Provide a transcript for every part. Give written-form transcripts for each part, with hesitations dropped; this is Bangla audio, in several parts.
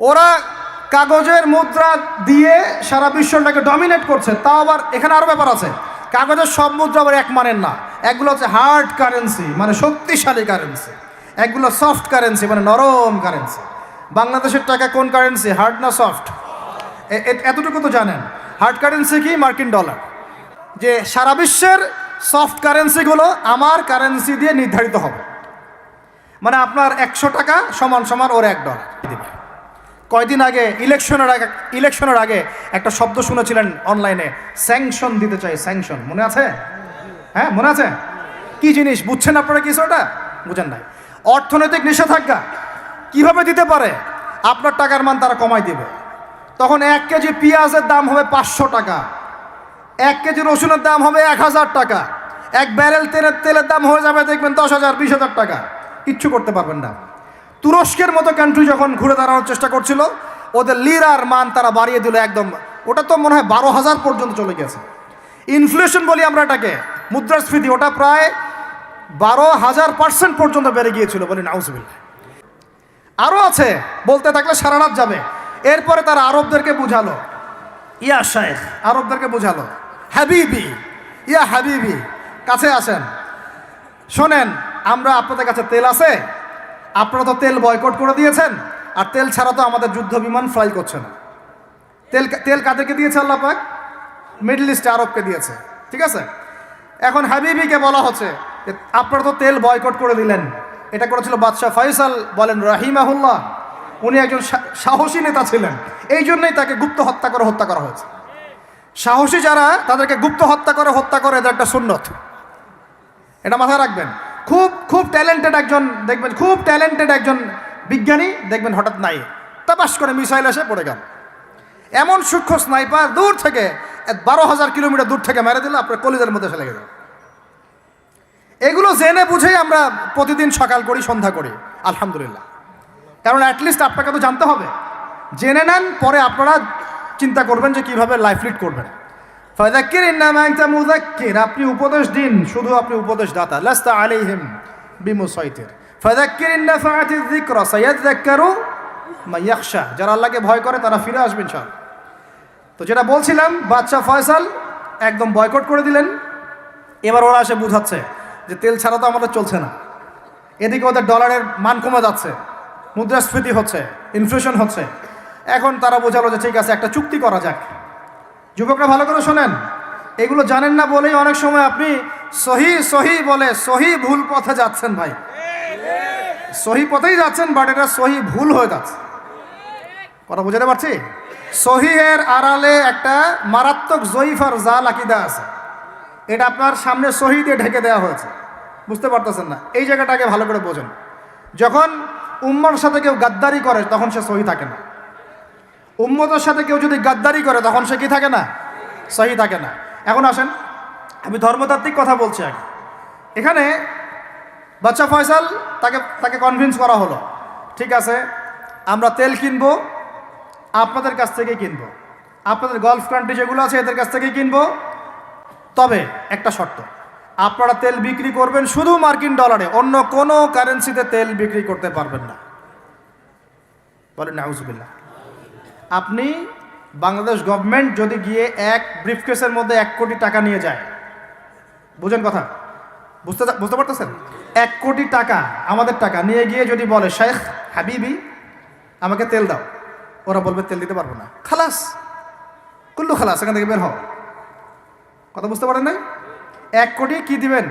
ওরা কাগজের মুদ্রা দিয়ে সারা বিশ্বটাকে ডমিনেট করছে। তাও আবার এখানে আরও ব্যাপার আছে, কাগজের সব মুদ্রা আবার এক মানের না। একগুলো হচ্ছে হার্ড কারেন্সি, মানে শক্তিশালী কারেন্সি, একগুলো সফট কারেন্সি, মানে নরম কারেন্সি। বাংলাদেশের টাকা কোন কারেন্সি, হার্ড না সফট? এতটুকু তো জানেন। হার্ড কারেন্সি কি? মার্কিন ডলার। যে সারা বিশ্বের সফট কারেন্সিগুলো আমার কারেন্সি দিয়ে নির্ধারিত হবে, মানে আপনার 100 টাকা সমান সমান ওর $1 দিবে। কয়দিন আগে ইলেকশনের আগে একটা শব্দ শুনেছিলেন অনলাইনে, স্যাংশন দিতে চাই, স্যাংশন, মনে আছে? হ্যাঁ, মনে আছে? কি জিনিস বুঝছেন আপনারা? কিছু ওটা বুঝেন নাই। অর্থনৈতিক নিষেধাজ্ঞা কিভাবে দিতে পারে? আপনার টাকার মান তারা কমাই দিবে। তখন 1 কেজি পেঁয়াজের দাম হবে 500 টাকা, 1 কেজি রসুনের দাম হবে 1000 টাকা, 1 ব্যারেল তেলের দাম হয়ে যাবে দেখবেন 10,000 20,000 টাকা। কিচ্ছু করতে পারবেন না। তুরস্কের মতো কান্ট্রি যখন ঘুরে দাঁড়ানোর চেষ্টা করছিল, ওদের লিরার মান তারা বাড়িয়ে দিল একদম, ওটা তো মনে হয় 12,000 পর্যন্ত চলে গেছে। ইনফ্লেশন বলি আমরা এটাকে, মুদ্রাস্ফীতি, ওটা প্রায় 12,000% পর্যন্ত বেড়ে গিয়েছিল, বলি নাউজুবিল্লাহ। আরও আছে, বলতে থাকলে সারা রাত যাবে। এরপরে তারা আরবদেরকে বুঝালো, ইয়া শেখ, আরবদেরকে বুঝালো, হাবিবি, ইয়া হাবিবি, কাছে আসেন, শোনেন, আমরা আপনাদের কাছে তেল আছে, আপনারা তো তেল বয়কট করে দিয়েছেন, আর তেল ছাড়া তো আমাদের যুদ্ধ বিমান ফ্লাই করছে না। তেল কাদেরকে দিয়েছে আল্লাহ পাক? মিডল ইস্টে আরবকে দিয়েছে, ঠিক আছে? এখন হাবিবিকে বলা হচ্ছে যে আপনারা তো তেল বয়কট করে দিলেন। এটা করেছিল বাদশাহ ফয়সাল, বলেন রাহিমাহুল্লাহ। উনি একজন সাহসী নেতা ছিলেন, এই জন্যই তাকে গুপ্ত হত্যা করা হয়েছে। সাহসী যারা, তাদেরকে গুপ্ত হত্যা করে এদের একটা সুন্নত, এটা মাথায় রাখবেন। খুব ট্যালেন্টেড একজন দেখবেন, খুব ট্যালেন্টেড একজন বিজ্ঞানী দেখবেন, হঠাৎ নাই, তাপাস করে মিসাইল এসে পড়ে গেল। এমন সূক্ষ্ম স্নাইপার দূর থেকে 12,000 কিলোমিটার দূর থেকে মেরে দিল, আপনার কলিজার মধ্যে ফেলে গেল। এগুলো জেনে বুঝেই আমরা প্রতিদিন সকাল করি, সন্ধ্যা করি, আলহামদুলিল্লাহ। কারণ অ্যাটলিস্ট আপনাকে তো জানতে হবে। জেনে নেন, পরে আপনারা চিন্তা করবেন যে কীভাবে লাইফ লিড করবেন। ফাযাক্কির ইন্নামা আনতা মুযাক্কির, আপনি উপদেশ দিন, শুধু আপনি উপদেশ দাতা। লাস্তা আলাইহিম বিমুসাইতির। ফাযাক্কির ইন নাফাআতিয যিকরা সায়াযাক্কারু মান ইয়াখশা, যারা আল্লাহকে ভয় করে তারা ফিরে আসবে ইনশাআল্লাহ। তো যেটা বলছিলাম, বাদশাহ ফয়সাল একদম বয়কট করে দিলেন। এবার ওরা এসে বুঝাচ্ছে যে তেল ছাড়া তো আমাদের চলছে না। এদিকে ওদের ডলারের মান কমে যাচ্ছে, মুদ্রাস্ফীতি হচ্ছে, ইনফ্লেশন হচ্ছে। এখন তারা বোঝালো যে ঠিক আছে, একটা চুক্তি করা যাক। যুবকরা ভালো করে শোনেন, এগুলো জানেন না বলেই অনেক সময় আপনি সহি বলে সহি ভুল পথে যাচ্ছেন। ভাই, সহি পথেই যাচ্ছেন, বাট এটা সহি ভুল হয়ে যাচ্ছে। কথা বুঝাতে পারছি? সহিহের আড়ালে একটা মারাত্মক জয়ীফ আর জাল আকিদা আছে, এটা আপনার সামনে সহি দিয়ে ঢেকে দেওয়া হয়েছে, বুঝতে পারতেছেন না। এই জায়গাটাকে ভালো করে বোঝেন। যখন উম্মার সাথে কেউ গাদ্দারি করে তখন সে সহি থাকে না। উম্মতের সাথে কেউ যদি গাদ্দারি করে তখন সে কি থাকে না? সহি থাকে না। এখন আসেন, আমি ধর্মতাত্ত্বিক কথা বলছি আগে। এখানে বাদশাহ ফয়সাল, তাকে কনভিন্স করা হলো, ঠিক আছে আমরা তেল কিনবো, আপনাদের কাছ থেকে কিনবো, আপনাদের গলফ কান্ট্রি যেগুলো আছে এদের কাছ থেকে কিনবো, তবে একটা শর্ত, আপনারা তেল বিক্রি করবেন শুধু মার্কিন ডলারে, অন্য কোনো কারেন্সিতে তেল বিক্রি করতে পারবেন না। বলেন নাউজুবিল্লাহ। আপনি বাংলাদেশ গভর্নমেন্ট যদি গিয়ে এক ব্রিফকেসের মধ্যে 1 কোটি টাকা নিয়ে যায়, বুঝেন কথা, বুঝতে পারতেছেন? 1 কোটি টাকা আমাদের টাকা নিয়ে গিয়ে যদি বলে শেখ হাবিবি আমাকে তেল দাও, ওরা বলবে তেল দিতে পারবো না, খালাস, কুল্লু খালাস, এখান থেকে বের হও। কথা বুঝতে পারেন নাই? 1 কোটি কি দিবেন?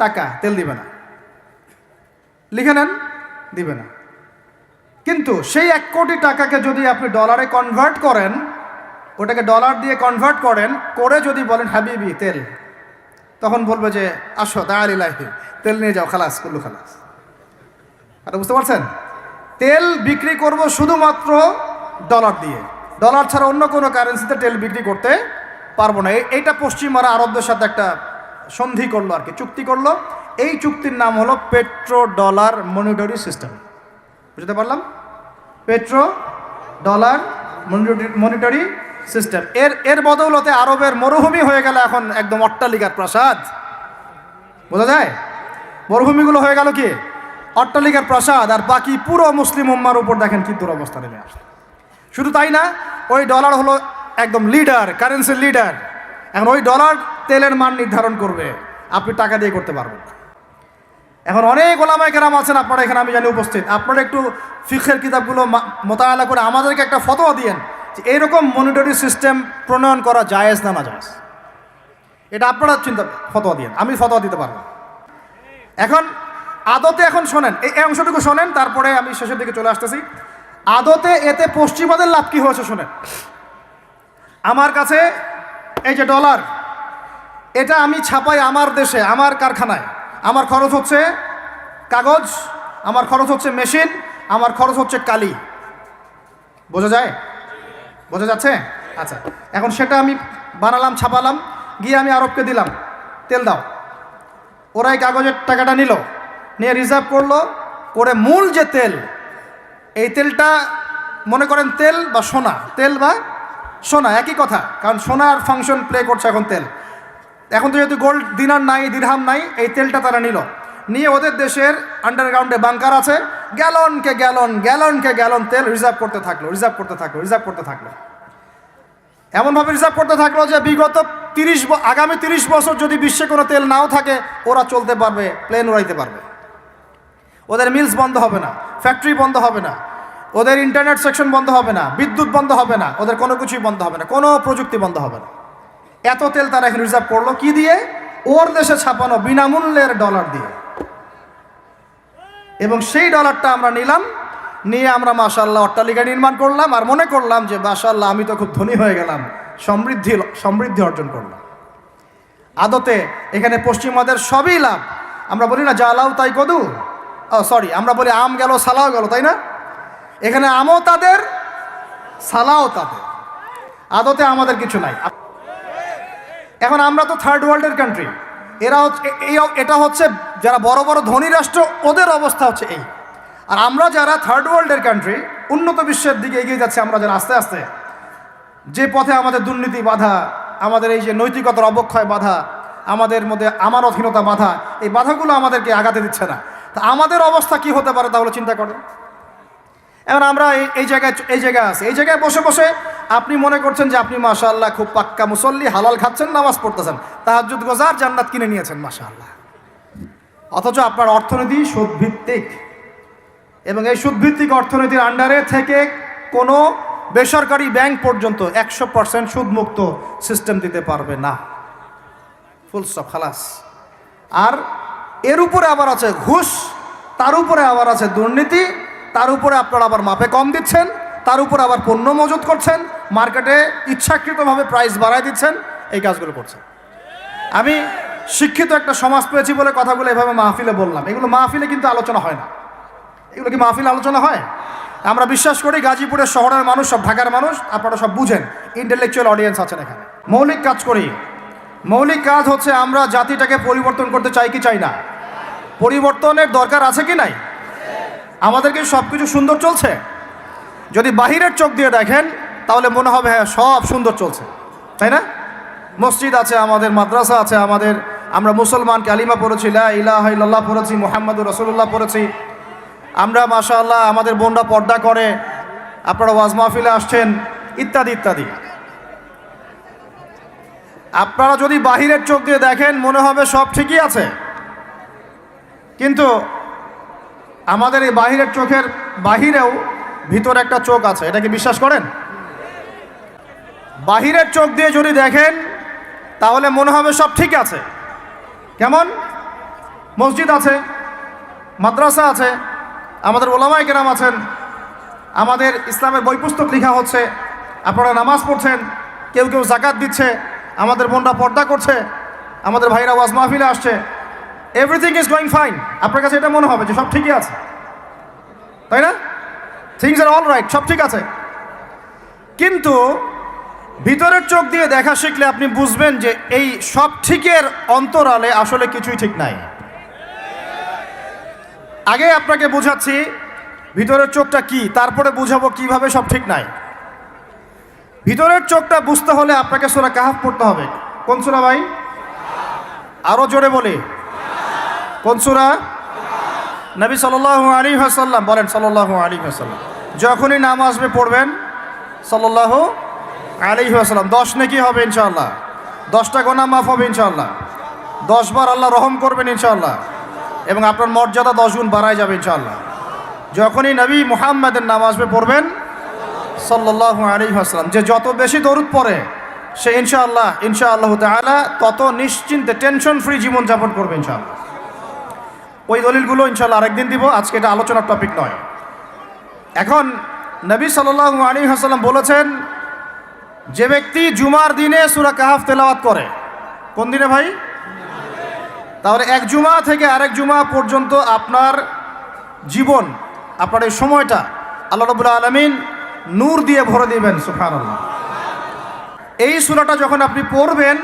টাকা, তেল দিবে না। লিখে নেন, দিবে না। কিন্তু সেই 1 কোটি টাকাকে যদি আপনি ডলারে কনভার্ট করেন, ওটাকে ডলার দিয়ে কনভার্ট করেন, করে যদি বলেন হাবিবি তেল, তখন বলবে যে আসো দাঁড়িলাহি, তেল নিয়ে যাও, খালাস, কুল্লু খালাস। এটা বুঝতে পারছেন? তেল বিক্রি করব শুধুমাত্র ডলার দিয়ে, ডলার ছাড়া অন্য কোনো কারেন্সিতে তেল বিক্রি করতে পারবো না। এইটা পশ্চিমারা আরবদের সাথে একটা সন্ধি করলো আর কি, চুক্তি করলো। এই চুক্তির নাম হলো পেট্রো ডলার মনিটরি সিস্টেম। বুঝতে পারলাম? Petro dollar monetary system. এর বদৌলতে আরবের মরুভূমি হয়ে গেল এখন একদম অট্টালিকার প্রাসাদ। বোঝা যায়? মরুভূমিগুলো হয়ে গেল কি অট্টালিকার প্রাসাদ, আর বাকি পুরো মুসলিম উম্মার উপর দেখেন কি দুরবস্থা নেমে আসে। শুধু তাই না, ওই ডলার হলো একদম লিডার, কারেন্সির লিডার। এখন ওই ডলার তেলের মান নির্ধারণ করবে, আপনি টাকা দিয়ে করতে পারবেন না। এখন অনেক ওলামায়ে কেরাম আছেন আপনারা এখানে, আমি জানি উপস্থিত, আপনারা একটু ফিকহের কিতাবগুলো মোতালা করে আমাদেরকে একটা ফতোয়া দিয়েন যে এইরকম মনিটরি সিস্টেম প্রণয়ন করা জায়েজ না জায়েজ। এটা আপনারা ফতোয়া দিয়েন, আমি ফতোয়া দিতে পারবো। এখন আদতে এখন শোনেন, এই অংশটুকু শোনেন, তারপরে আমি শেষের দিকে চলে আসতেছি। আদতে এতে পশ্চিমাদের লাভ কি হয়েছে শোনেন। আমার কাছে এই যে ডলার, এটা আমি ছাপাই আমার দেশে, আমার কারখানায়। আমার খরচ হচ্ছে কাগজ, আমার খরচ হচ্ছে মেশিন, আমার খরচ হচ্ছে কালি। বোঝা যায়? বোঝা যাচ্ছে? আচ্ছা, এখন সেটা আমি বানালাম, ছাপালাম, গিয়ে আমি আরবকে দিলাম, তেল দাও। ওরা এই কাগজের টাকাটা নিল, নিয়ে রিজার্ভ করলো, করে মূল যে তেল, এই তেলটা মনে করেন তেল বা সোনা, তেল বা সোনা একই কথা, কারণ সোনার ফাংশন প্লে করছে এখন তেল। এখন তো যেহেতু গোল্ড দিনার নাই, দিরহাম নাই, এই তেলটা তারা নিয়ে ওদের দেশের আন্ডারগ্রাউন্ডে বাংকার আছে, গ্যালনকে গ্যালন তেল রিজার্ভ করতে থাকলো। এমনভাবে রিজার্ভ করতে থাকলো যে বিগত আগামী 30 বছর যদি বিশ্বে কোনো তেল নাও থাকে, ওরা চলতে পারবে, প্লেন উড়াইতে পারবে। ওদের মিলস বন্ধ হবে না, ফ্যাক্টরি বন্ধ হবে না, ওদের ইন্টারনেট সেকশন বন্ধ হবে না, বিদ্যুৎ বন্ধ হবে না, ওদের কোনো কিছুই বন্ধ হবে না, কোনো প্রযুক্তি বন্ধ হবে না। এত তেল তারা এখন রিজার্ভ করলো কি দিয়ে? ওর দেশে ছাপানো বিনামূল্যের ডলার দিয়ে। এবং সেই ডলারটা আমরা নিলাম, নিয়ে আমরা মাশাআল্লাহ অট্টালিকা নির্মাণ করলাম, আর মনে করলাম যে মাশাআল্লাহ আমি তো খুব ধনী হয়ে গেলাম, সমৃদ্ধি অর্জন করলাম। আদতে এখানে পশ্চিমাদের সবই লাভ। আমরা বলি না জালাও তাই কদু, আমরা বলি আম গেল সালাও গেল, তাই না? এখানে আমও তাদের, সালাও তাদের। আদতে আমাদের কিছু নাই। এখন আমরা তো থার্ড ওয়ার্ল্ডের কান্ট্রি, এটা হচ্ছে যারা বড় বড় ধনী রাষ্ট্র, ওদের অবস্থা হচ্ছে এই। আর আমরা যারা থার্ড ওয়ার্ল্ডের কান্ট্রি, উন্নত বিশ্বের দিকে এগিয়ে যাচ্ছে, আমরা যারা আস্তে আস্তে, যে পথে আমাদের দুর্নীতি বাধা, আমাদের এই যে নৈতিকতার অবক্ষয় বাধা, আমাদের মধ্যে আমানতহীনতা বাধা, এই বাধাগুলো আমাদেরকে আগাতে দিচ্ছে না। তা আমাদের অবস্থা কি হতে পারে তাহলে চিন্তা করেন। এখন আমরা এই জায়গায় আছি, এই জায়গায় বসে বসে আপনি মনে করছেন যে আপনি মাশাআল্লাহ খুব পাক্কা মুসল্লি, হালাল খাচ্ছেন, নামাজ পড়তেছেন, তাহাজ্জুদ গোজার, জান্নাত কিনে নিয়েছেন মাশাআল্লাহ। অথচ আপনার অর্থনীতি সুদভিত্তিক, এবং এই সুদভিত্তিক অর্থনীতির আন্ডারে থেকে কোনো বেসরকারি ব্যাংক পর্যন্ত 100% সুদমুক্ত সিস্টেম দিতে পারবে না। ফুল স্টপ, খালাস। আর এর উপরে আবার আছে ঘুষ, তার উপরে আবার আছে দুর্নীতি, তার উপরে আপনারা আবার মাপে কম দিচ্ছেন, তার উপরে আবার পণ্য মজুত করছেন, মার্কেটে ইচ্ছাকৃতভাবে প্রাইস বাড়ায় দিচ্ছেন, এই কাজগুলো করছেন। আমি শিক্ষিত একটা সমাজ পেয়েছি বলে কথাগুলো এভাবে মাহফিলে বললাম। এগুলো মাহফিলে কিন্তু আলোচনা হয় না। এগুলো কি মাহফিলে আলোচনা হয়? আমরা বিশ্বাস করি গাজীপুরের শহরের মানুষ, সব ঢাকার মানুষ, আপনারা সব বুঝেন, ইন্টেলেকচুয়াল অডিয়েন্স আছেন এখানে। মৌলিক কাজ করি। মৌলিক কাজ হচ্ছে আমরা জাতিটাকে পরিবর্তন করতে চাই কি চাই না? পরিবর্তনের দরকার আছে কি নাই? আমাদেরকে সব কিছু সুন্দর চলছে? যদি বাহিরের চোখ দিয়ে দেখেন তাহলে মনে হবে হ্যাঁ সব সুন্দর চলছে, তাই না? মসজিদ আছে আমাদের, মাদ্রাসা আছে আমাদের, আমরা মুসলমান কালিমা পড়েছি, লা ইলাহা ইল্লাল্লাহ পড়েছি, মুহাম্মাদুর রাসূলুল্লাহ পড়েছি, আমরা মাশাআল্লাহ আমাদের বোনরা পর্দা করে, আপনারা ওয়াজ মাহফিলে আসছেন, ইত্যাদি ইত্যাদি। আপনারা যদি বাহিরের চোখ দিয়ে দেখেন মনে হবে সব ঠিকই আছে, কিন্তু আমাদের এই বাহিরের চোখের বাহিরেও ভিতরে একটা চোখ আছে, এটা কি বিশ্বাস করেন? বাহিরের চোখ দিয়ে যদি দেখেন তাহলে মনে হবে সব ঠিক আছে। কেমন? মসজিদ আছে, মাদ্রাসা আছে, আমাদের ওলামায়ে কেরাম আছেন, আমাদের ইসলামের বই পুস্তক লেখা হচ্ছে, আপনারা নামাজ পড়ছেন, কেউ কেউ যাকাত দিচ্ছে, আমাদের বোনরা পর্দা করছে, আমাদের ভাইরা ওয়াজ মাহফিলে আসছে, এভরিথিং ইজ গোয়িং ফাইন। আপনার কাছে এটা মনে হবে যে সব ঠিকই আছে, তাই না? থিংস আর অল রাইট, সব ঠিক আছে। কিন্তু ভিতরের চোখ দিয়ে দেখা শিখলে আপনি বুঝবেন যে এই সব ঠিকের অন্তরালে আসলে কিছুই ঠিক নাই। আগে আপনাকে বোঝাচ্ছি ভিতরের চোখটা কি, তারপরে বুঝাবো কিভাবে সব ঠিক নাই। ভিতরের চোখটা বুঝতে হলে আপনাকে সূরা কাহফ পড়তে হবে। কোন সূরা ভাই? আরো জোরে বলি, কোন সূরা? নবী সাল্লাল্লাহু আলাইহি ওয়াসাল্লাম বলেন, সাল্লাল্লাহু আলাইহি ওয়াসাল্লাম যখনই নাম আসবে পড়বেন সাল্লাল্লাহু আলাইহি ওয়াসাল্লাম, 10 নেকি হবে ইনশাআল্লাহ, 10টা গুনাহ মাফ হবে ইনশাআল্লাহ, 10 বার আল্লাহ রহম করবেন ইনশাআল্লাহ, এবং আপনার মর্যাদা 10 গুণ বাড়ায় যাবে ইনশাআল্লাহ। যখনই নবী মুহাম্মাদের নাম আসবে পড়বেন সাল্লাল্লাহু আলাইহি ওয়াসাল্লাম। যে যত বেশি দরুদ পড়ে সে ইনশাআল্লাহ তাআলা তত নিশ্চিন্তে টেনশন ফ্রি জীবন যাপন করবে ইনশাআল্লাহ। ওই দলিলগুলো ইনশাআল্লাহ আরেকদিন দিব, আজকে এটা আলোচনার টপিক নয়। এখন নবী সাল্লাল্লাহু আলাইহি ওয়াসাল্লাম বলেছেন, যে ব্যক্তি জুমার দিনে সূরা কাহফ তেলাওয়াত করে, কোন দিনে ভাই? তাহলে এক জুমা থেকে আরেক জুমা পর্যন্ত আপনার জীবন, আপনার এই সময়টা আল্লাহ রাব্বুল আলামিন নূর দিয়ে ভরে দিবেন। সুবহানাল্লাহ। এই সূরাটা যখন আপনি পড়বেন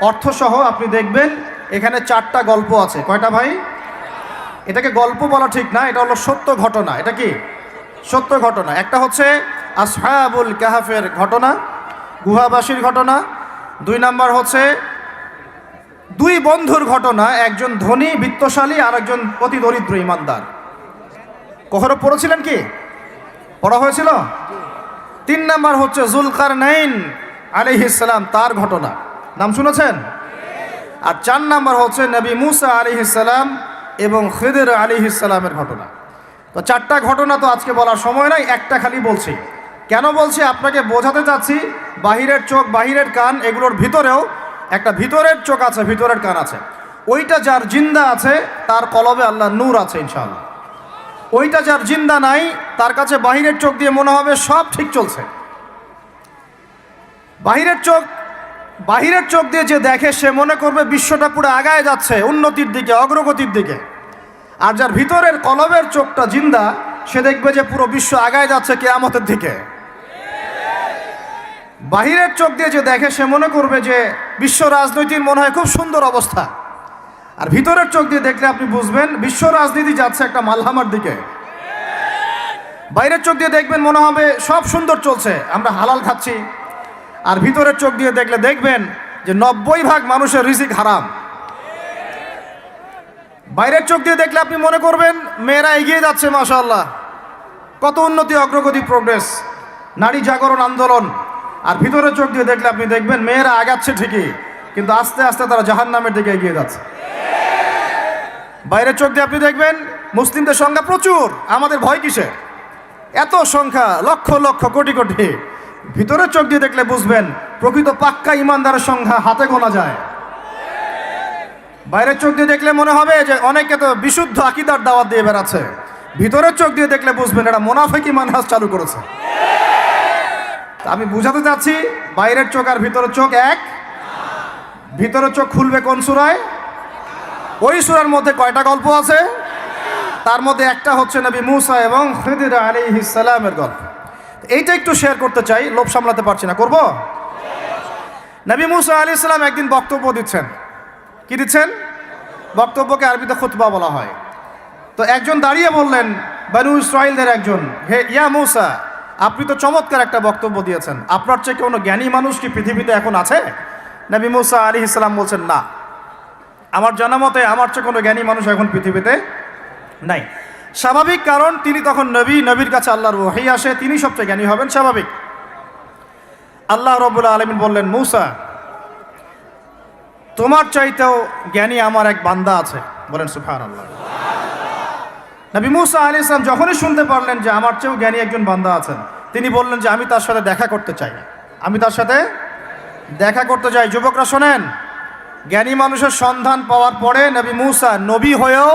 অর্থসহ, আপনি দেখবেন এখানে 4টা গল্প আছে। কয়টা ভাই? এটাকে গল্প বলা ঠিক না, এটা হলো সত্য ঘটনা। এটা কি? সত্য ঘটনা। একটা হচ্ছে আসহাবুল কাহফের ঘটনা, গুহাবাসীর ঘটনা। 2 নাম্বার হচ্ছে 2 বন্ধুর ঘটনা, একজন ধনী বিত্তশালী আর একজন অতি দরিদ্র ইমানদার। কখনো পড়েছিলেন কি? পড়া হয়েছিল? 3 নাম্বার হচ্ছে যুলকারনাইন আলাইহিস সালাম, তার ঘটনা, নাম শুনেছেন? আর 4 নাম্বার হচ্ছে নবী মুসা আলাইহিস সালাম এবং খিদর আলাইহিস সালামের ঘটনা। তো 4টা ঘটনা তো আজকে বলার সময় নাই, একটা খালি বলছি। কেন বলছি? আপনাকে বোঝাতে চাচ্ছি বাহিরের চোখ, বাহিরের কান, এগুলোর ভিতরেও একটা ভিতরের চোখ আছে, ভিতরের কান আছে। ওইটা যার জিন্দা আছে তার কলবে আল্লাহ নূর আছে ইনশাআল্লাহ। ওইটা যার জিন্দা নাই তার কাছে বাহিরের চোখ দিয়ে মনে হবে সব ঠিক চলছে। বাহিরের চোখ দিয়ে যে দেখে সে মনে করবে বিশ্বটা পুরো আগায় যাচ্ছে, উন্নতির দিকে, অগ্রগতির দিকে। আর যার ভিতরের কলবের চোখটা জিন্দা, সে দেখবে যে পুরো বিশ্ব আগায় যাচ্ছে কিয়ামতের দিকে। বাহিরের চোখ দিয়ে যে দেখে সে মনে করবে যে বিশ্ব রাজনীতির মনে হয় খুব সুন্দর অবস্থা। আর ভিতরের চোখ দিয়ে দেখলে আপনি বুঝবেন বিশ্ব রাজনীতি যাচ্ছে একটা মালহামার দিকে। বাইরের চোখ দিয়ে দেখবেন মনে হবে সব সুন্দর চলছে, আমরা হালাল খাচ্ছি। আর ভিতরের চোখ দিয়ে দেখলে দেখবেন যে 90% মানুষের রিজিক হারাম। বাইরের চোখ দিয়ে দেখলে আপনি মনে করবেন মেয়েরা এগিয়ে যাচ্ছে, মাশাআল্লাহ, কত উন্নতি, অগ্রগতি, প্রোগ্রেস, নারী জাগরণ আন্দোলন। আর ভিতরের চোখ দিয়ে দেখলে আপনি দেখবেন মেয়েরা আগাচ্ছে ঠিকই, কিন্তু আস্তে আস্তে তারা জাহান্নামের দিকে এগিয়ে যাচ্ছে। বাইরের চোখ দিয়ে আপনি দেখবেন মুসলিমদের সংখ্যা প্রচুর, আমাদের ভয় কিসে, এত সংখ্যা, লক্ষ লক্ষ, কোটি কোটি। ভিতরের চোখ দিয়ে দেখলে বুঝবেন প্রকৃত পাক্কা ইমানদারের সংখ্যা হাতে গোনা যায়। বাইরের চোখ দিয়ে দেখলে মনে হবে যে অনেকে তো বিশুদ্ধ আকীদার দাওয়াত দিয়ে বেড়াচ্ছে। ভিতরের চোখ দিয়ে দেখলে বুঝবেন এটা মুনাফিকি মানহাজ চালু করেছে। আমি বুঝাতে চাচ্ছি বাইরের চোখ আর ভিতরের চোখ এক। ভিতরের চোখ খুলবে কোন সূরায়? ওই সূরার মধ্যে কয়টা গল্প আছে? তার মধ্যে একটা হচ্ছে নবী মুসা এবং খিদর আলাইহিস সালামের গল্প। এইটা একটু শেয়ার করতে চাই, লোভ সামলাতে পারছি না, করব? নবী মুসা আলাইহিস সালাম একদিন বক্তব্য দিচ্ছেন। কি দিচ্ছেন? বক্তব্যকে আরবিতে খুতবা বলা হয়। তো একজন দাঁড়িয়ে বললেন, বনু ইসরাইলদের একজন, হে ইয়া মুসা, আপনি তো চমৎকার একটা বক্তব্য দিয়েছেন, আপনার চেয়ে কোনো জ্ঞানী মানুষ কি পৃথিবীতে এখন আছে? নবী মুসা আলাইহিস সালাম বলছেন, না, আমার জানা মতে আমার চেয়ে কোনো জ্ঞানী মানুষ এখন পৃথিবীতে নাই। স্বাভাবিক, কারণ তিনি তখন নবী, নবীর কাছে আল্লাহর ওহী আসে, তিনি সবচেয়ে জ্ঞানী হবেন, স্বাভাবিক। আল্লাহ রাব্বুল আলামিন বললেন, মুসা, তোমার চাইতেও জ্ঞানী আমার এক বান্দা আছে। বলেন সুবহানাল্লাহ। নবী মুসা আলাইহিস সালাম যখনই শুনতে পারলেন যে আমার চেয়েও জ্ঞানী একজন বান্দা আছেন, তিনি বললেন যে আমি তার সাথে দেখা করতে চাই, আমি তার সাথে দেখা করতে চাই। যুবকরা শোনেন, জ্ঞানী মানুষের সন্ধান পাওয়ার পরে নবী মুসা নবী হয়েও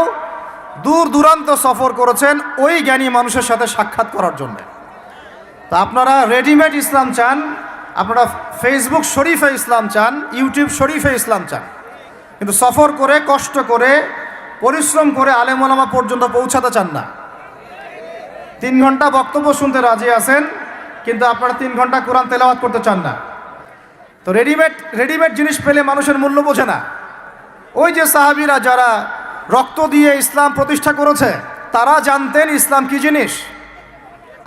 দূর দূরান্ত সফর করেছেন ওই জ্ঞানী মানুষের সাথে সাক্ষাৎ করার জন্য। তা আপনারা রেডিমেড ইসলাম চান, আপনারা ফেসবুক শরীফে ইসলাম চান, ইউটিউব শরীফে ইসলাম চান, কিন্তু সফর করে, কষ্ট করে, পরিশ্রম করে আলেম ওলামা পর্যন্ত পৌঁছাতে চান না। 3 ঘন্টা বক্তব্য শুনতে রাজি আছেন, কিন্তু আপনারা 3 ঘন্টা কোরআন তেলাওয়াত করতে চান না। তো রেডিমেড জিনিস পেলে মানুষের মূল্য বোঝে না। ওই যে সাহাবীরা যারা রক্ত দিয়ে ইসলাম প্রতিষ্ঠা করেছে, তারা জানতেন ইসলাম কি জিনিস।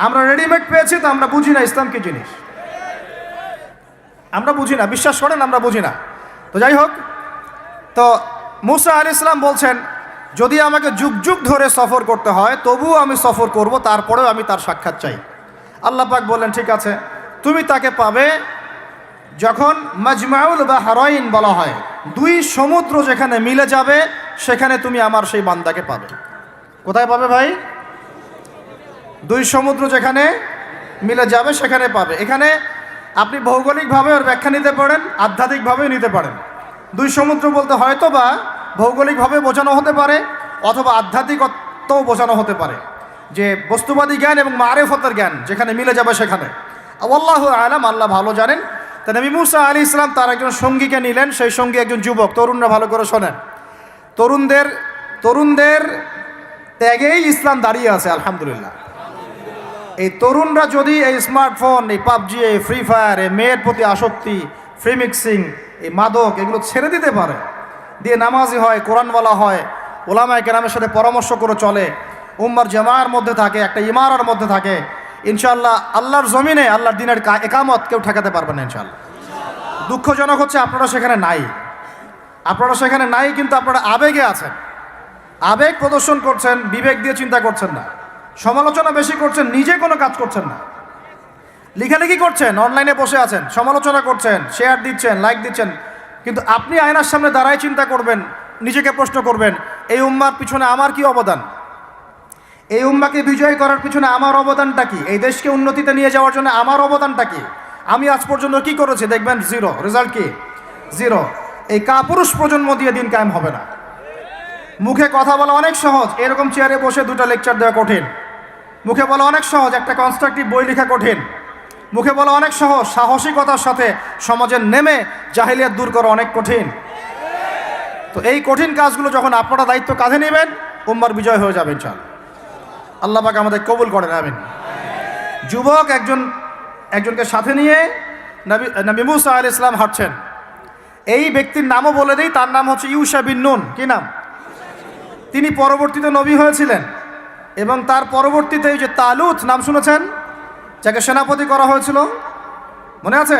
আমরা রেডিমেড পেয়েছি তো আমরা বুঝি না ইসলাম কি জিনিস, আমরা বুঝি না, বিশ্বাস করেন আমরা বুঝি না। তো যাই হোক, তো মুসা আলাইহিস সালাম বলছেন, যদি আমাকে যুগ যুগ ধরে সফর করতে হয় তবুও আমি সফর করব, তারপরেও আমি তার সাক্ষাৎ চাই। আল্লাহ পাক বললেন ঠিক আছে, তুমি তাকে পাবে যখন মাজমাউল বাহরাইন বলা হয়, দুই সমুদ্র যেখানে মিলে যাবে সেখানে তুমি আমার সেই বান্দাকে পাবে। কোথায় পাবে ভাই? দুই সমুদ্র যেখানে মিলে যাবে সেখানে পাবে। এখানে আপনি ভৌগোলিকভাবে ওর ব্যাখ্যা নিতে পারেন, আধ্যাত্মিকভাবেও নিতে পারেন। দুই সমুদ্র বলতে হয়তো বা ভৌগোলিকভাবে বোঝানো হতে পারে অথবা আধ্যাত্মিকত্বও বোঝানো হতে পারে, যে বস্তুবাদী জ্ঞান এবং মারেফতের জ্ঞান যেখানে মিলে যাবে সেখানে। আল্লাহু আলাম, আল্লাহ ভালো জানেন। তা নবী মুসা আলাইহিস সালাম তার একজন সঙ্গীকে নিলেন, সেই সঙ্গী একজন যুবক। তরুণরা ভালো করে শোনেন, তরুণদের ত্যাগেই ইসলাম দাঁড়িয়ে আছে আলহামদুলিল্লাহ। এই তরুণরা যদি এই স্মার্টফোন, এই পাবজি, এই ফ্রি ফায়ার, এই মেয়ের প্রতি আসক্তি, ফ্রি মিক্সিং, এই মাদক এগুলো ছেড়ে দিতে পারে, দিয়ে নামাজি হয়, কোরআনওয়ালা হয়, ওলামায়ে কেরামের সাথে পরামর্শ করে চলে, উম্মার জামার মধ্যে থাকে, একটা ইমারার মধ্যে থাকে, ইনশাআল্লাহ আল্লাহর জমিনে আল্লাহর দিনের একামত কেউ ঠেকাতে পারবে না ইনশাআল্লাহ। দুঃখজনক হচ্ছে আপনারা সেখানে নাই, কিন্তু আপনারা আবেগে আছেন, আবেগ প্রদর্শন করছেন, বিবেক দিয়ে চিন্তা করছেন না, সমালোচনা বেশি করছেন, নিজে কোনো কাজ করছেন না, লেখালেখি করছেন, অনলাইনে বসে আছেন, সমালোচনা করছেন, শেয়ার দিচ্ছেন, লাইক দিচ্ছেন, কিন্তু আপনি আয়নার সামনে দাঁড়ায় চিন্তা করবেন, নিজেকে প্রশ্ন করবেন, এই উম্মার পিছনে আমার কি অবদান? এই উম্মাকে বিজয় করার পিছনে আমার অবদানটা কি? এই দেশকে উন্নতিতে নিয়ে যাওয়ার জন্য আমার অবদানটা কি? আমি আজ পর্যন্ত কি করেছি? দেখবেন জিরো, রেজাল্ট কি? জিরো। এই কাপুরুষ প্রজন্ম দিয়ে দিন কায়েম হবে না। মুখে কথা বলা অনেক সহজ, এরকম চেয়ারে বসে দুটো লেকচার দেওয়া কঠিন। মুখে বলা অনেক সহজ, একটা কনস্ট্রাকটিভ বই লেখা কঠিন। মুখে বলা অনেক সহজ, সাহসিকতার সাথে সমাজের নেমে জাহেলিয়াত দূর করা অনেক কঠিন। তো এই কঠিন কাজগুলো যখন আপনারা দায়িত্ব কাঁধে নেবেন, উম্মার বিজয় হয়ে যাবে ইনশাআল্লাহ। আল্লাহ পাক আমাদের কবুল করেন, আমিন। যুবক একজনকে সাথে নিয়ে নবী মুসা আলাইহিস সালাম হাঁটছেন। এই ব্যক্তির নামও বলে দেই, তার নাম হচ্ছে ইউশা বিন নুন। কি নাম? তিনি পরবর্তীতে নবী হয়েছিলেন এবং তার পরবর্তীতে এই যে তালুত নাম শুনেছেন, যাকে সেনাপতি করা হয়েছিল, মনে আছে?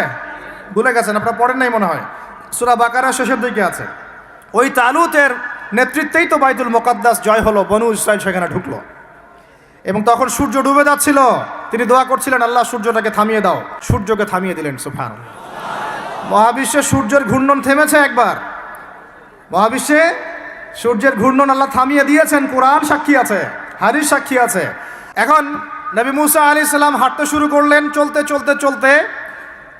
ভুলে গেছেন, আপনারা পড়েন নাই মনে হয়, সূরা বাকারার শেষের দিকে আছে। ওই তালুতের নেতৃত্বেই তো বাইতুল মুকাদ্দাস জয় হলো, বনু ইসরাইল সেখানে ঢুকলো। এবং তখন সূর্য ডুবে যাচ্ছিল, তিনি দোয়া করছিলেন, আল্লাহ সূর্যটাকে থামিয়ে দাও। সূর্যকে থামিয়ে দিলেন, সুবহানাল্লাহ। মহাবিশ্বে সূর্যের ঘূর্ণন থেমেছে একবার, মহাবিশ্বে সূর্যের ঘূর্ণন আল্লাহ থামিয়ে দিয়েছেন, কোরআন সাক্ষী আছে, হাদিস সাক্ষী আছে। এখন নবী মুসা আলাইহিস সালাম হাঁটতে শুরু করলেন। চলতে চলতে চলতে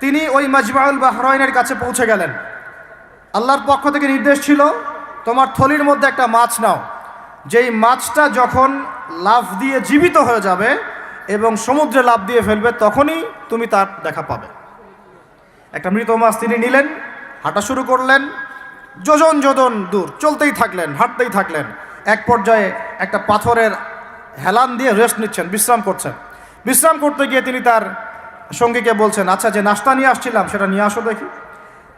তিনি ওই মাজমাউল বাহরাইনের কাছে পৌঁছে গেলেন। আল্লাহর পক্ষ থেকে নির্দেশ ছিল, তোমার থলির মধ্যে একটা মাছ নাও, যেই মাছটা যখন লাফ দিয়ে জীবিত হয়ে যাবে এবং সমুদ্রে লাফ দিয়ে ফেলবে, তখনই তুমি তার দেখা পাবে। একটা মৃত মাছ তিনি নিলেন, হাঁটা শুরু করলেন, যোজন যোজন দূর চলতেই থাকলেন, হাঁটতেই থাকলেন। এক পর্যায়ে একটা পাথরের হেলান দিয়ে রেস্ট নিচ্ছেন, বিশ্রাম করছেন। বিশ্রাম করতে গিয়ে তিনি তার সঙ্গীকে বলছেন, আচ্ছা, যে নাস্তা নিয়ে আসছিলাম সেটা নিয়ে আসো দেখি।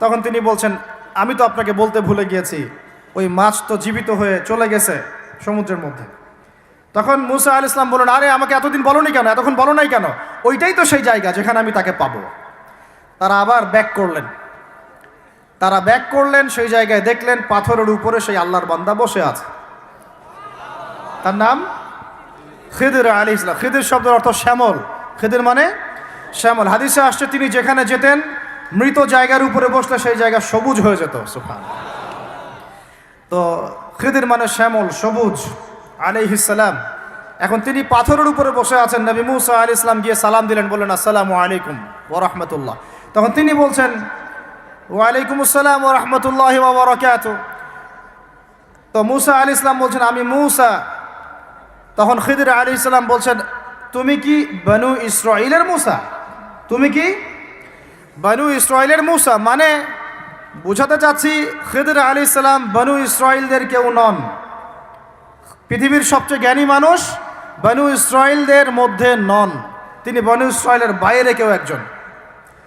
তখন তিনি বলছেন, আমি তো আপনাকে বলতে ভুলে গিয়েছি, ওই মাছ তো জীবিত হয়ে চলে গেছে সমুদ্রের মধ্যে। তখন মুসা আলাইহিস সালাম বললেন, আরে আমাকে এতদিন বলোনি কেন, এতক্ষণ বলো নাই কেন? ওইটাই তো সেই জায়গা যেখানে আমি তাকে পাবো। তারা আবার ব্যাক করলেন, সেই জায়গায় দেখলেন পাথরের উপরে সেই আল্লাহর বান্দা বসে আছে। তার নাম খিদির আলাইহিস সালাম। খিদির শব্দের অর্থ শ্যামল, খিদির মানে শ্যামল। হাদিসে আসছে, তিনি যেখানে যেতেন মৃত জায়গার উপরে বসলে সেই জায়গা সবুজ হয়ে যেত, সুবহানাল্লাহ। তো খিদির মানে শ্যামল, সবুজ আলাইহিস সালাম। এখন তিনি পাথরের উপরে বসে আছেন। নবী মুসা আলাইহিস সালাম গিয়ে সালাম দিলেন, বললেন, আসসালামু আলাইকুম ওয়া রাহমাতুল্লাহ। তখন তিনি বলছেন, ওয়ালাইকুম আসসালাম ওয়া রাহমাতুল্লাহি ওয়া বারাকাতুহু। তো মুসা আলাইহিস সালাম বলছেন, আমি মুসা। তখন খিদির আলাইহিস সালাম বলছেন, তুমি কি বনু ইসরাইলের মুসা? তুমি কি বনু ইসরাইলের মুসা? মানে বুঝাতে চাচ্ছি, খিদির আলাইহিস সালাম বনু ইসরাইলদের কেউ নন। পৃথিবীর সবচেয়ে জ্ঞানী মানুষ বনু ইসরাইলদের মধ্যে নন, তিনি বনু ইসরাইলের বাইরে কেউ একজন।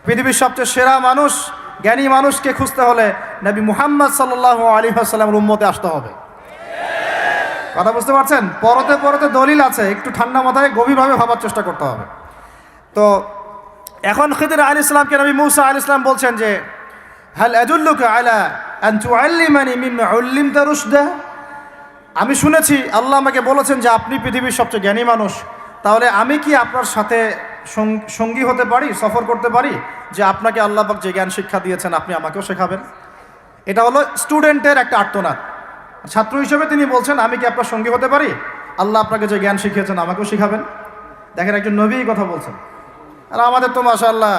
পৃথিবীর সবচেয়ে সেরা মানুষ, জ্ঞানী মানুষকে খুঁজতে হলে নবী মুহাম্মদ সাল্লাল্লাহু আলাইহি ওয়াসাল্লামের উম্মতে আসতে হবে। কথা বুঝতে পারছেন? পরতে পরতে দলিল আছে, একটু ঠান্ডা মাথায় গভীরভাবে ভাবার চেষ্টা করতে হবে। তো এখন খিদির আলাইহিস সালামকে নবী মুসা আলাইহিস সালাম বলছেন যে, হাল আদুল্লুকা আলা আন তুআল্লিমানি মিম্মা উল্লিমতা রুশদা? আমি শুনেছি আল্লাহ আমাকে বলেছেন যে আপনি পৃথিবীর সবচেয়ে জ্ঞানী মানুষ, তাহলে আমি কি আপনার সাথে সঙ্গী হতে পারি, সফর করতে পারি, যে আপনাকে আল্লাহ পাক যে জ্ঞান শিক্ষা দিয়েছেন আপনি আমাকেও শেখাবেন? এটা হলো স্টুডেন্টের একটা আর্তনাদ। ছাত্র হিসেবে তিনি বলছেন আমি কি আপনার সঙ্গী হতে পারি, আল্লাহ আপনাকে যে জ্ঞান শিখিয়েছেন আমাকেও শিখাবেন। দেখেন একজন নবী কথা বলছেন। আর আমাদের তো মাশাআল্লাহ